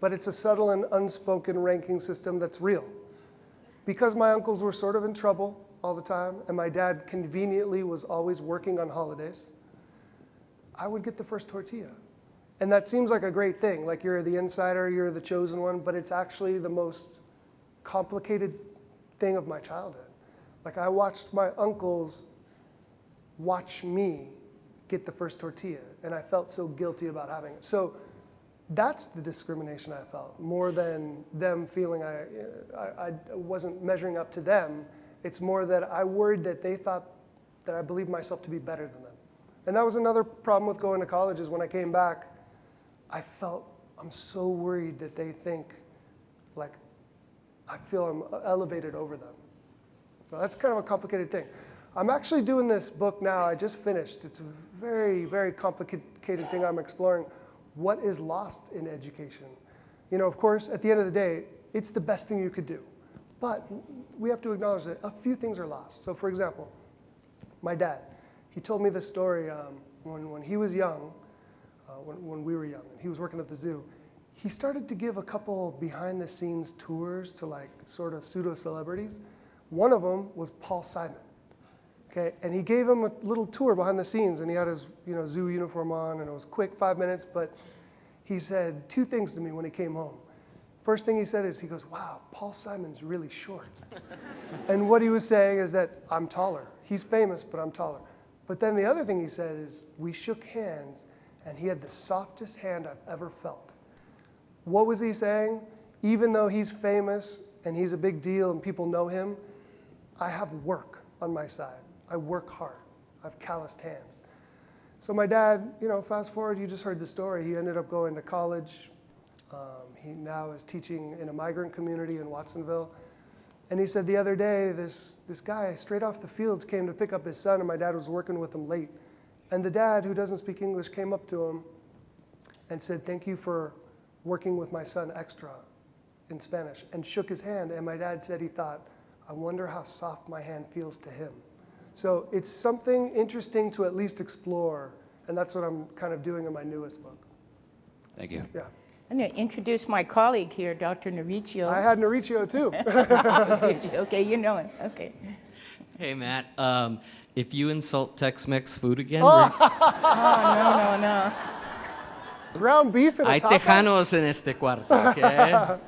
but it's a subtle and unspoken ranking system that's real. Because my uncles were sort of in trouble all the time, and my dad conveniently was always working on holidays, I would get the first tortilla. And that seems like a great thing, like you're the insider, you're the chosen one, but it's actually the most complicated thing of my childhood. Like, I watched my uncles watch me get the first tortilla, and I felt so guilty about having it. So that's the discrimination I felt, more than them feeling I wasn't measuring up to them. It's more that I worried that they thought that I believed myself to be better than them. And that was another problem with going to college, is when I came back, I'm so worried that they think, like, I feel I'm elevated over them. So that's kind of a complicated thing. I'm actually doing this book now. I just finished. It's a very, very complicated thing I'm exploring. What is lost in education? You know, of course, at the end of the day, it's the best thing you could do. But we have to acknowledge that a few things are lost. So for example, my dad, he told me this story when he was young, when we were young, and he was working at the zoo. He started to give a couple behind the scenes tours to like sort of pseudo celebrities. One of them was Paul Simon. Okay, and he gave him a little tour behind the scenes, and he had his zoo uniform on, and it was quick, 5 minutes, but he said 2 things to me when he came home. First thing he said is, he goes, wow, Paul Simon's really short. And what he was saying is that I'm taller. He's famous, but I'm taller. But then the other thing he said is, we shook hands, and he had the softest hand I've ever felt. What was he saying? Even though he's famous, and he's a big deal, and people know him, I have work on my side. I work hard. I have calloused hands. So my dad, fast forward, you just heard the story. He ended up going to college. He now is teaching in a migrant community in Watsonville. And he said the other day, this guy straight off the fields came to pick up his son, and my dad was working with him late. And the dad, who doesn't speak English, came up to him and said, thank you for working with my son extra in Spanish, and shook his hand. And my dad said he thought, I wonder how soft my hand feels to him. So it's something interesting to at least explore, and that's what I'm kind of doing in my newest book. Thank you. Yeah. I'm going to introduce my colleague here, Dr. Naricio. I had Naricio too. Did you? Okay, you know him. Okay. Hey, Matt. If you insult Tex-Mex food again, Oh, no. Ground beef and a hay taco? tejanos en este cuarto, okay?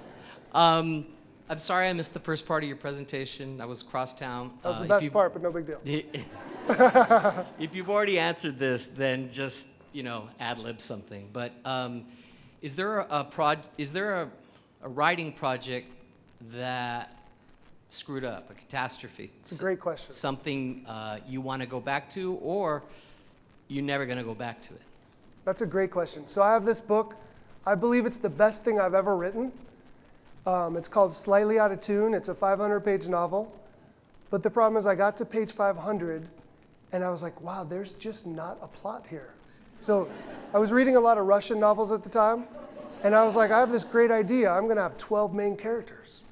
I'm sorry I missed the first part of your presentation. I was across town. That was the best part, but no big deal. If you've already answered this, then just, ad-lib something. But is there a writing project that screwed up, a catastrophe? It's a great question. Something you want to go back to, or you're never going to go back to it? That's a great question. So I have this book. I believe it's the best thing I've ever written. It's called Slightly Out of Tune. It's a 500-page novel. But the problem is I got to page 500, and I was like, wow, there's just not a plot here. So I was reading a lot of Russian novels at the time, and I was like, I have this great idea. I'm going to have 12 main characters.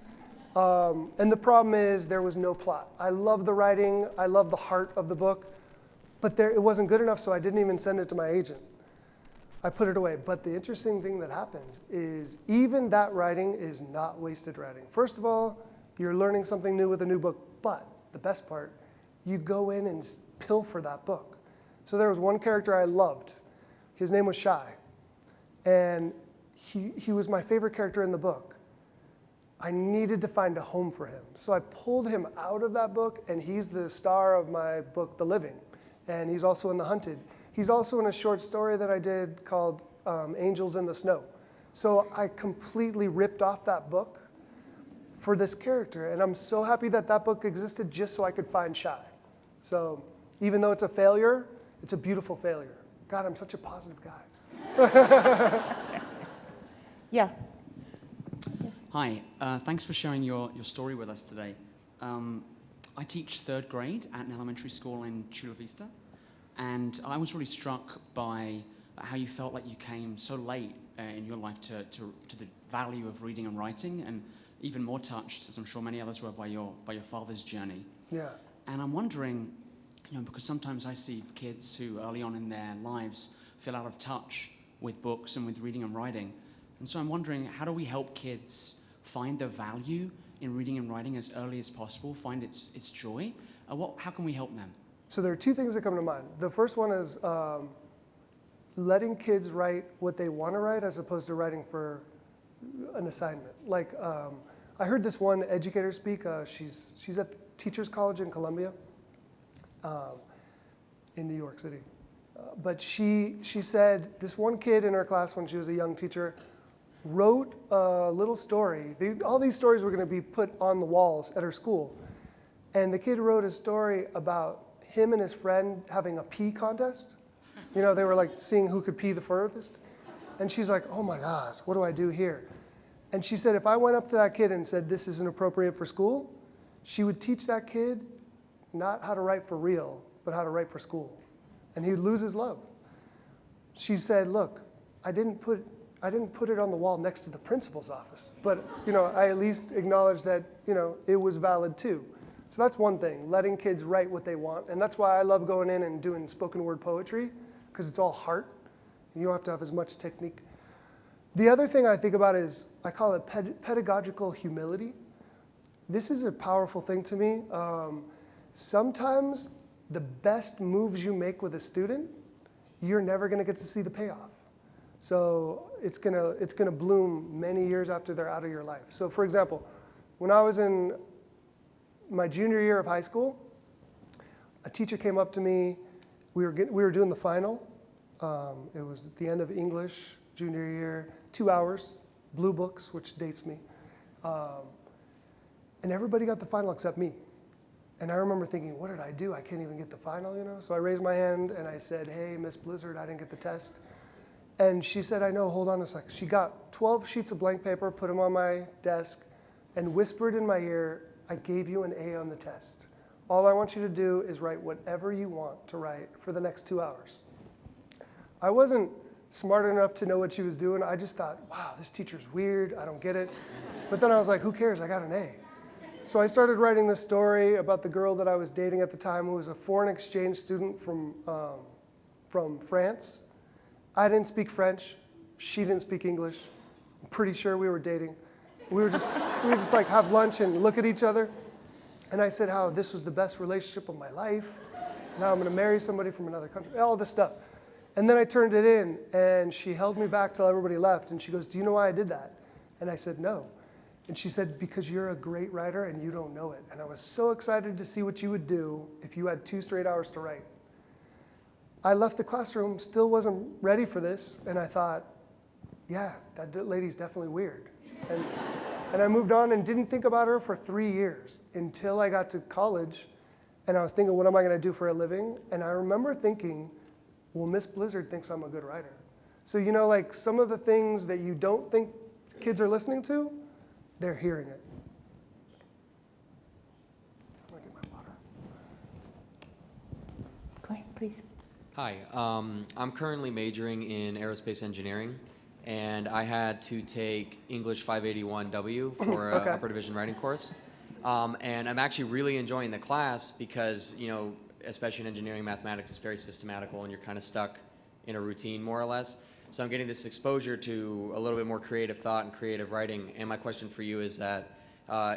And the problem is there was no plot. I love the writing. I love the heart of the book. But it wasn't good enough, so I didn't even send it to my agent. I put it away. But the interesting thing that happens is even that writing is not wasted writing. First of all, you're learning something new with a new book. But the best part, you go in and pilfer that book. So there was one character I loved. His name was Shy. And he was my favorite character in the book. I needed to find a home for him. So I pulled him out of that book, and he's the star of my book, The Living. And he's also in The Hunted. He's also in a short story that I did called Angels in the Snow. So I completely ripped off that book for this character. And I'm so happy that that book existed just so I could find Shy. So even though it's a failure, it's a beautiful failure. God, I'm such a positive guy. Yeah. Hi, thanks for sharing your story with us today. I teach 3rd grade at an elementary school in Chula Vista, and I was really struck by how you felt like you came so late in your life to the value of reading and writing, and even more touched, as I'm sure many others were, by your father's journey. Yeah. And I'm wondering, because sometimes I see kids who early on in their lives feel out of touch with books and with reading and writing. And so I'm wondering, how do we help kids find the value in reading and writing as early as possible, find its joy? How can we help them? So there are 2 things that come to mind. The first one is letting kids write what they want to write as opposed to writing for an assignment. Like, I heard this one educator speak. She's at the Teachers College in Columbia, in New York City. But she said this one kid in her class when she was a young teacher wrote a little story. All these stories were going to be put on the walls at her school. And the kid wrote a story about him and his friend having a pee contest. They were like seeing who could pee the furthest. And she's like, oh my God, what do I do here? And she said, if I went up to that kid and said, this isn't appropriate for school, she would teach that kid not how to write for real, but how to write for school. And he'd lose his love. She said, look, I didn't put it on the wall next to the principal's office, but I at least acknowledged that it was valid too. So that's one thing, letting kids write what they want. And that's why I love going in and doing spoken word poetry, because it's all heart. And you don't have to have as much technique. The other thing I think about is, I call it pedagogical humility. This is a powerful thing to me. Sometimes the best moves you make with a student, you're never gonna get to see the payoff. So it's gonna bloom many years after they're out of your life. So for example, when I was in my junior year of high school, a teacher came up to me. We were doing the final. It was at the end of English, junior year, 2 hours, blue books, which dates me. And everybody got the final except me. And I remember thinking, what did I do? I can't even get the final, So I raised my hand and I said, hey, Miss Blizzard, I didn't get the test. And she said, I know, hold on a sec. She got 12 sheets of blank paper, put them on my desk, and whispered in my ear, I gave you an A on the test. All I want you to do is write whatever you want to write for the next 2 hours. I wasn't smart enough to know what she was doing. I just thought, wow, this teacher's weird. I don't get it. But then I was like, who cares? I got an A. So I started writing this story about the girl that I was dating at the time, who was a foreign exchange student from France. I didn't speak French. She didn't speak English. I'm pretty sure we were dating. We would just like have lunch and look at each other. And I said how this was the best relationship of my life. Now I'm gonna marry somebody from another country, all this stuff. And then I turned it in and she held me back till everybody left. And she goes, do you know why I did that? And I said, no. And she said, because you're a great writer and you don't know it. And I was so excited to see what you would do if you had 2 straight hours to write. I left the classroom, still wasn't ready for this. And I thought, yeah, that lady's definitely weird. And I moved on and didn't think about her for 3 years until I got to college. And I was thinking, what am I gonna do for a living? And I remember thinking, well, Miss Blizzard thinks I'm a good writer. So like some of the things that you don't think kids are listening to, they're hearing it. I'm gonna get my water. Go ahead, please. Hi, I'm currently majoring in aerospace engineering, and I had to take English 581W for an upper division writing course. And I'm actually really enjoying the class because, especially in engineering, mathematics is very systematical and you're kind of stuck in a routine more or less. So I'm getting this exposure to a little bit more creative thought and creative writing. And my question for you is that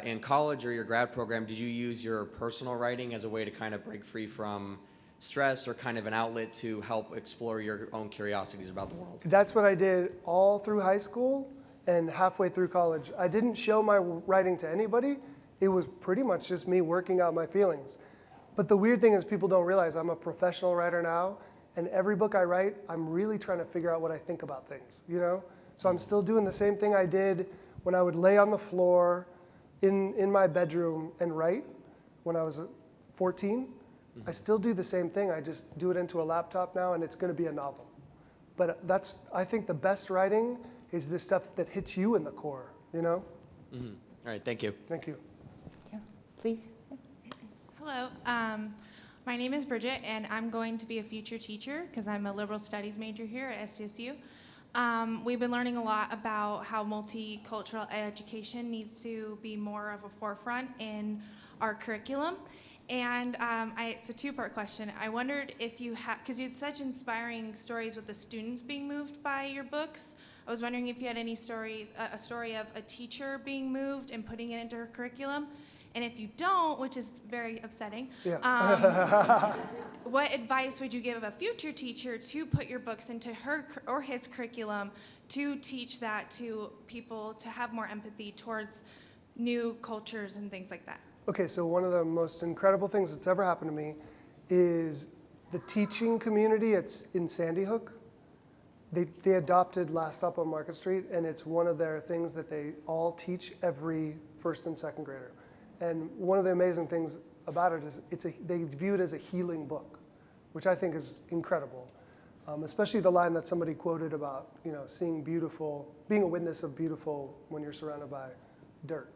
in college or your grad program, did you use your personal writing as a way to kind of break free from stress or kind of an outlet to help explore your own curiosities about the world? That's what I did all through high school and halfway through college. I didn't show my writing to anybody. It was pretty much just me working out my feelings. But the weird thing is people don't realize I'm a professional writer now, and every book I write, I'm really trying to figure out what I think about things, So I'm still doing the same thing I did when I would lay on the floor in my bedroom and write when I was 14. I still do the same thing. I just do it into a laptop now, and it's going to be a novel. But I think the best writing is this stuff that hits you in the core, All right, thank you. Thank you. Yeah, please. Hello, my name is Bridget, and I'm going to be a future teacher because I'm a liberal studies major here at SDSU. We've been learning a lot about how multicultural education needs to be more of a forefront in our curriculum. And it's a two-part question. I wondered if you had, because you had such inspiring stories with the students being moved by your books. I was wondering if you had any stories, a story of a teacher being moved and putting it into her curriculum. And if you don't, which is very upsetting, what advice would you give a future teacher to put your books into her or his curriculum to teach that to people to have more empathy towards new cultures and things like that? Okay, so one of the most incredible things that's ever happened to me is the teaching community in Sandy Hook. They adopted Last Stop on Market Street, and it's one of their things that they all teach every first and second grader. And one of the amazing things about it is they view it as a healing book, which I think is incredible. Especially the line that somebody quoted about, seeing beautiful, being a witness of beautiful when you're surrounded by dirt.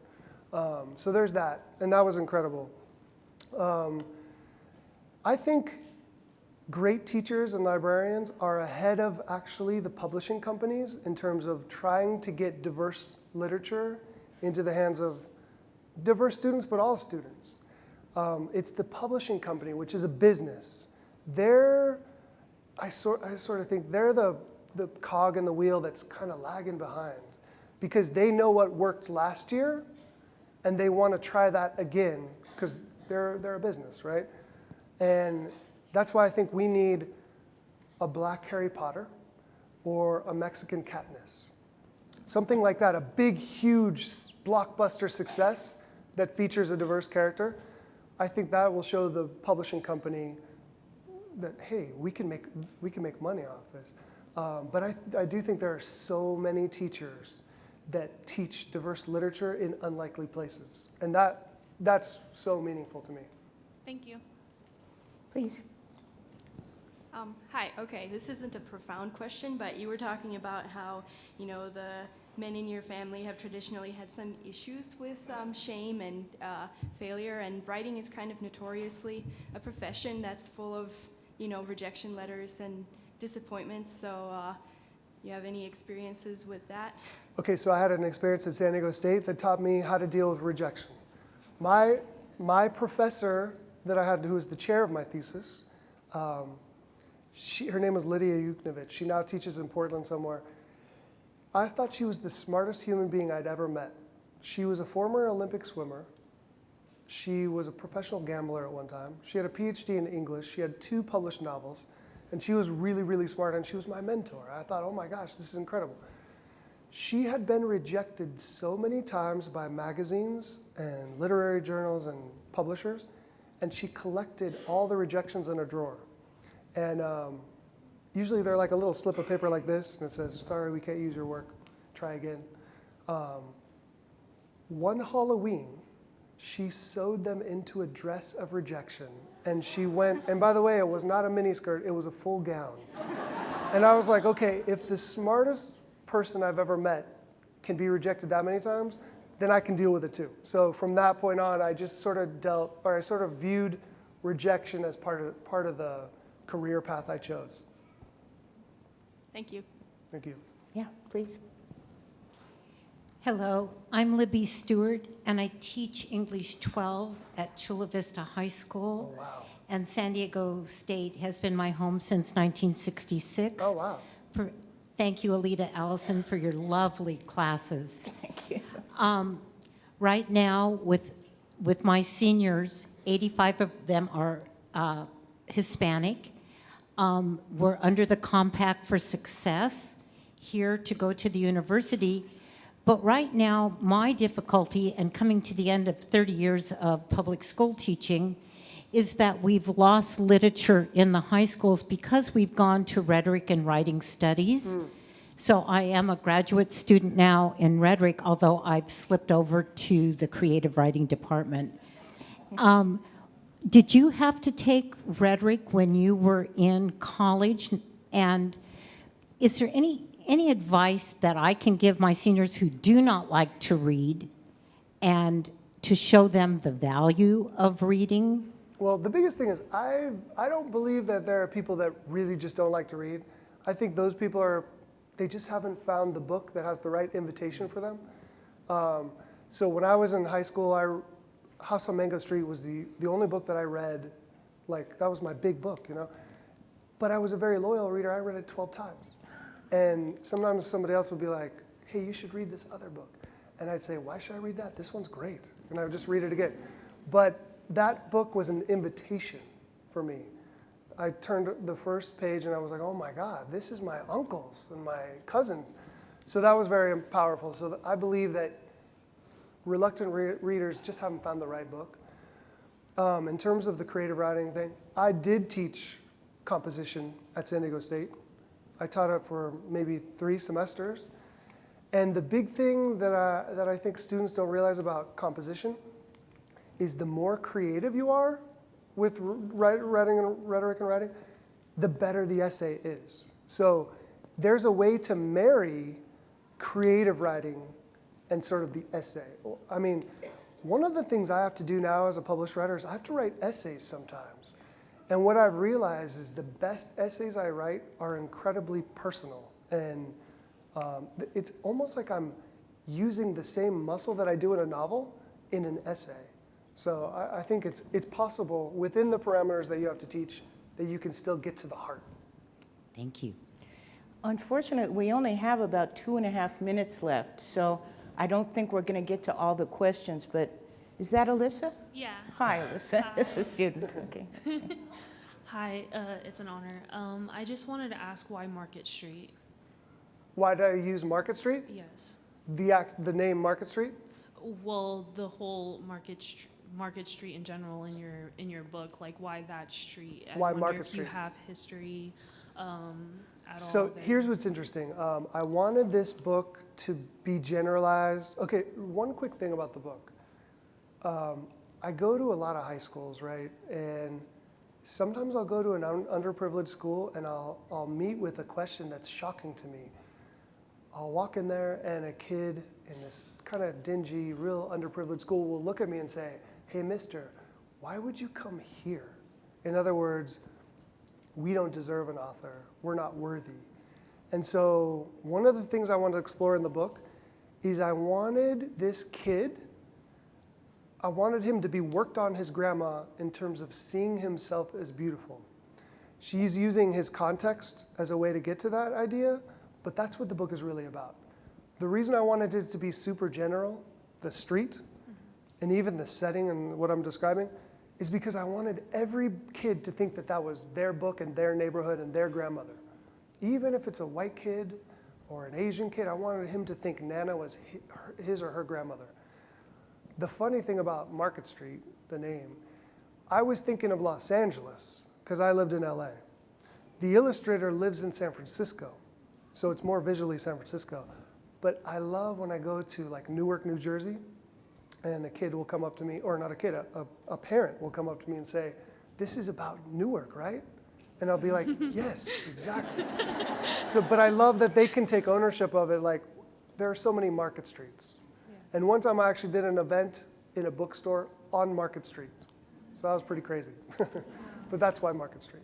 So there's that, and that was incredible. I think great teachers and librarians are ahead of actually the publishing companies in terms of trying to get diverse literature into the hands of diverse students, but all students. It's the publishing company, which is a business. I sort of think they're the cog in the wheel that's kind of lagging behind, because they know what worked last year and they want to try that again because they're a business, right? And that's why I think we need a black Harry Potter or a Mexican Katniss. Something like that, a big, huge blockbuster success that features a diverse character. I think that will show the publishing company that, hey, we can make money off this. But I do think there are so many teachers that teach diverse literature in unlikely places. And that's so meaningful to me. Thank you. Please. Hi, okay, this isn't a profound question, but you were talking about how, the men in your family have traditionally had some issues with shame and failure, and writing is kind of notoriously a profession that's full of, rejection letters and disappointments, so you have any experiences with that? Okay, so I had an experience at San Diego State that taught me how to deal with rejection. My professor that I had, who was the chair of my thesis, her name was Lydia Yuknovich. She now teaches in Portland somewhere. I thought she was the smartest human being I'd ever met. She was a former Olympic swimmer. She was a professional gambler at one time. She had a PhD in English. She had 2 published novels. And she was really, really smart, and she was my mentor. I thought, oh my gosh, this is incredible. She had been rejected so many times by magazines and literary journals and publishers, and she collected all the rejections in a drawer. And usually they're like a little slip of paper like this, and it says, sorry, we can't use your work, try again. One Halloween, she sewed them into a dress of rejection, and she went, and by the way, it was not a miniskirt, it was a full gown. And I was like, okay, if the smartest person I've ever met can be rejected that many times, then I can deal with it too. So from that point on, I just sort of viewed rejection as part of the career path I chose. Thank you. Thank you. Yeah, please. Hello, I'm Libby Stewart, and I teach English 12 at Chula Vista High School. Oh, wow. And San Diego State has been my home since 1966. Oh, wow. Thank you, Alita Allison, for your lovely classes. Thank you. Right now, with my seniors, 85 of them are Hispanic. We're under the Compact for Success here to go to the university. But right now, my difficulty, and coming to the end of 30 years of public school teaching, is that we've lost literature in the high schools because we've gone to rhetoric and writing studies. So I am a graduate student now in rhetoric, although I've slipped over to the creative writing department. Did you have to take rhetoric when you were in college? And is there any advice that I can give my seniors who do not like to read and to show them the value of reading? Well, the biggest thing is I don't believe that there are people that really just don't like to read. I think those people they just haven't found the book that has the right invitation for them. So when I was in high school, House on Mango Street was the only book that I read. Like, that was my big book, But I was a very loyal reader. I read it 12 times. And sometimes somebody else would be like, hey, you should read this other book. And I'd say, why should I read that? This one's great. And I would just read it again. But that book was an invitation for me. I turned the first page and I was like, oh my God, this is my uncles and my cousins. So that was very powerful. So I believe that reluctant readers just haven't found the right book. In terms of the creative writing thing, I did teach composition at San Diego State. I taught it for maybe 3 semesters. And the big thing that I think students don't realize about composition is the more creative you are with writing and rhetoric and writing, the better the essay is. So there's a way to marry creative writing and sort of the essay. I mean, one of the things I have to do now as a published writer is I have to write essays sometimes. And what I've realized is the best essays I write are incredibly personal. And it's almost like I'm using the same muscle that I do in a novel in an essay. So I think it's possible within the parameters that you have to teach that you can still get to the heart. Thank you. Unfortunately, we only have about 2.5 minutes left, so I don't think we're going to get to all the questions, but is that Alyssa? Yeah. Hi, Alyssa. Hi. It's a student. Okay. Hi, it's an honor. I just wanted to ask why Market Street? Why did I use Market Street? Yes. The name Market Street? Well, the whole Market Street in general in your book, like why that street? Why wonder Market if Street? You have history at all. So there. here's what's interesting. I wanted this book to be generalized. Okay, one quick thing about the book. I go to a lot of high schools, right? And sometimes I'll go to an underprivileged school and I'll meet with a question that's shocking to me. I'll walk in there and a kid in this kind of dingy, real underprivileged school will look at me and say, "Hey, mister, why would you come here?" In other words, we don't deserve an author. We're not worthy. And so one of the things I wanted to explore in the book is I wanted this kid, I wanted him to be worked on his grandma in terms of seeing himself as beautiful. She's using his context as a way to get to that idea, but that's what the book is really about. The reason I wanted it to be super general, the street, and even the setting and what I'm describing, is because I wanted every kid to think that that was their book and their neighborhood and their grandmother. Even if it's a white kid or an Asian kid, I wanted him to think Nana was his or her grandmother. The funny thing about Market Street, the name, I was thinking of Los Angeles because I lived in LA. The illustrator lives in San Francisco, so it's more visually San Francisco. But I love when I go to like Newark, New Jersey, and a kid will come up to me, or not a kid, a parent will come up to me and say, "This is about Newark, right?" And I'll be like, "Yes, exactly." But I love that they can take ownership of it. Like, there are so many Market Streets. Yeah. And one time I actually did an event in a bookstore on Market Street. So that was pretty crazy. But that's why Market Street.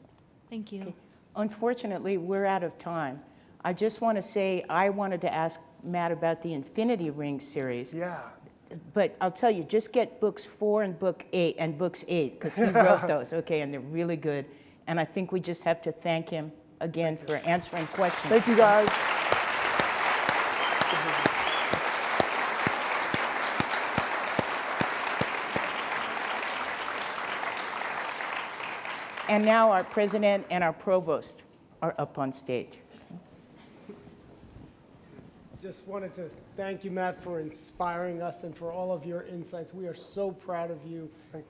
Thank you. Okay. Unfortunately, we're out of time. I just want to say I wanted to ask Matt about the Infinity Ring series. Yeah. But I'll tell you, just get books 4 and books 8, because he wrote those, okay, and they're really good. And I think we just have to thank him again for answering questions. Thank you, guys. And now our president and our provost are up on stage. Just wanted to thank you, Matt, for inspiring us and for all of your insights. We are so proud of you,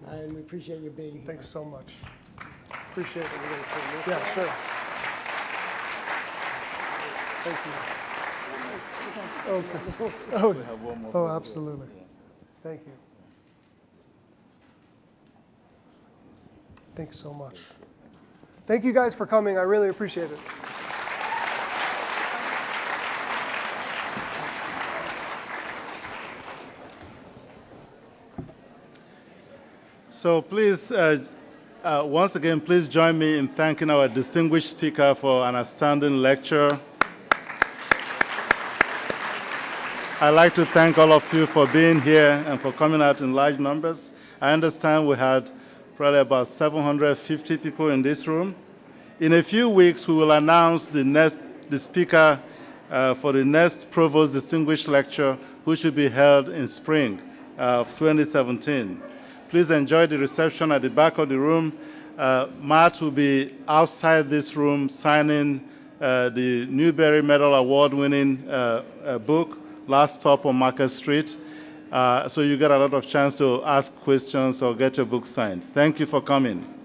and we appreciate you being here. Thanks so much. Appreciate it. Yeah, sure. Thank you. Oh, absolutely. Thank you. Thanks so much. Thank you guys for coming. I really appreciate it. So please, once again, please join me in thanking our distinguished speaker for an outstanding lecture. I'd like to thank all of you for being here and for coming out in large numbers. I understand we had probably about 750 people in this room. In a few weeks, we will announce the speaker for the next Provost Distinguished Lecture, which will be held in spring of 2017. Please enjoy the reception at the back of the room. Matt will be outside this room signing the Newbery Medal Award-winning book, Last Stop on Market Street. So you get a lot of chance to ask questions or get your book signed. Thank you for coming.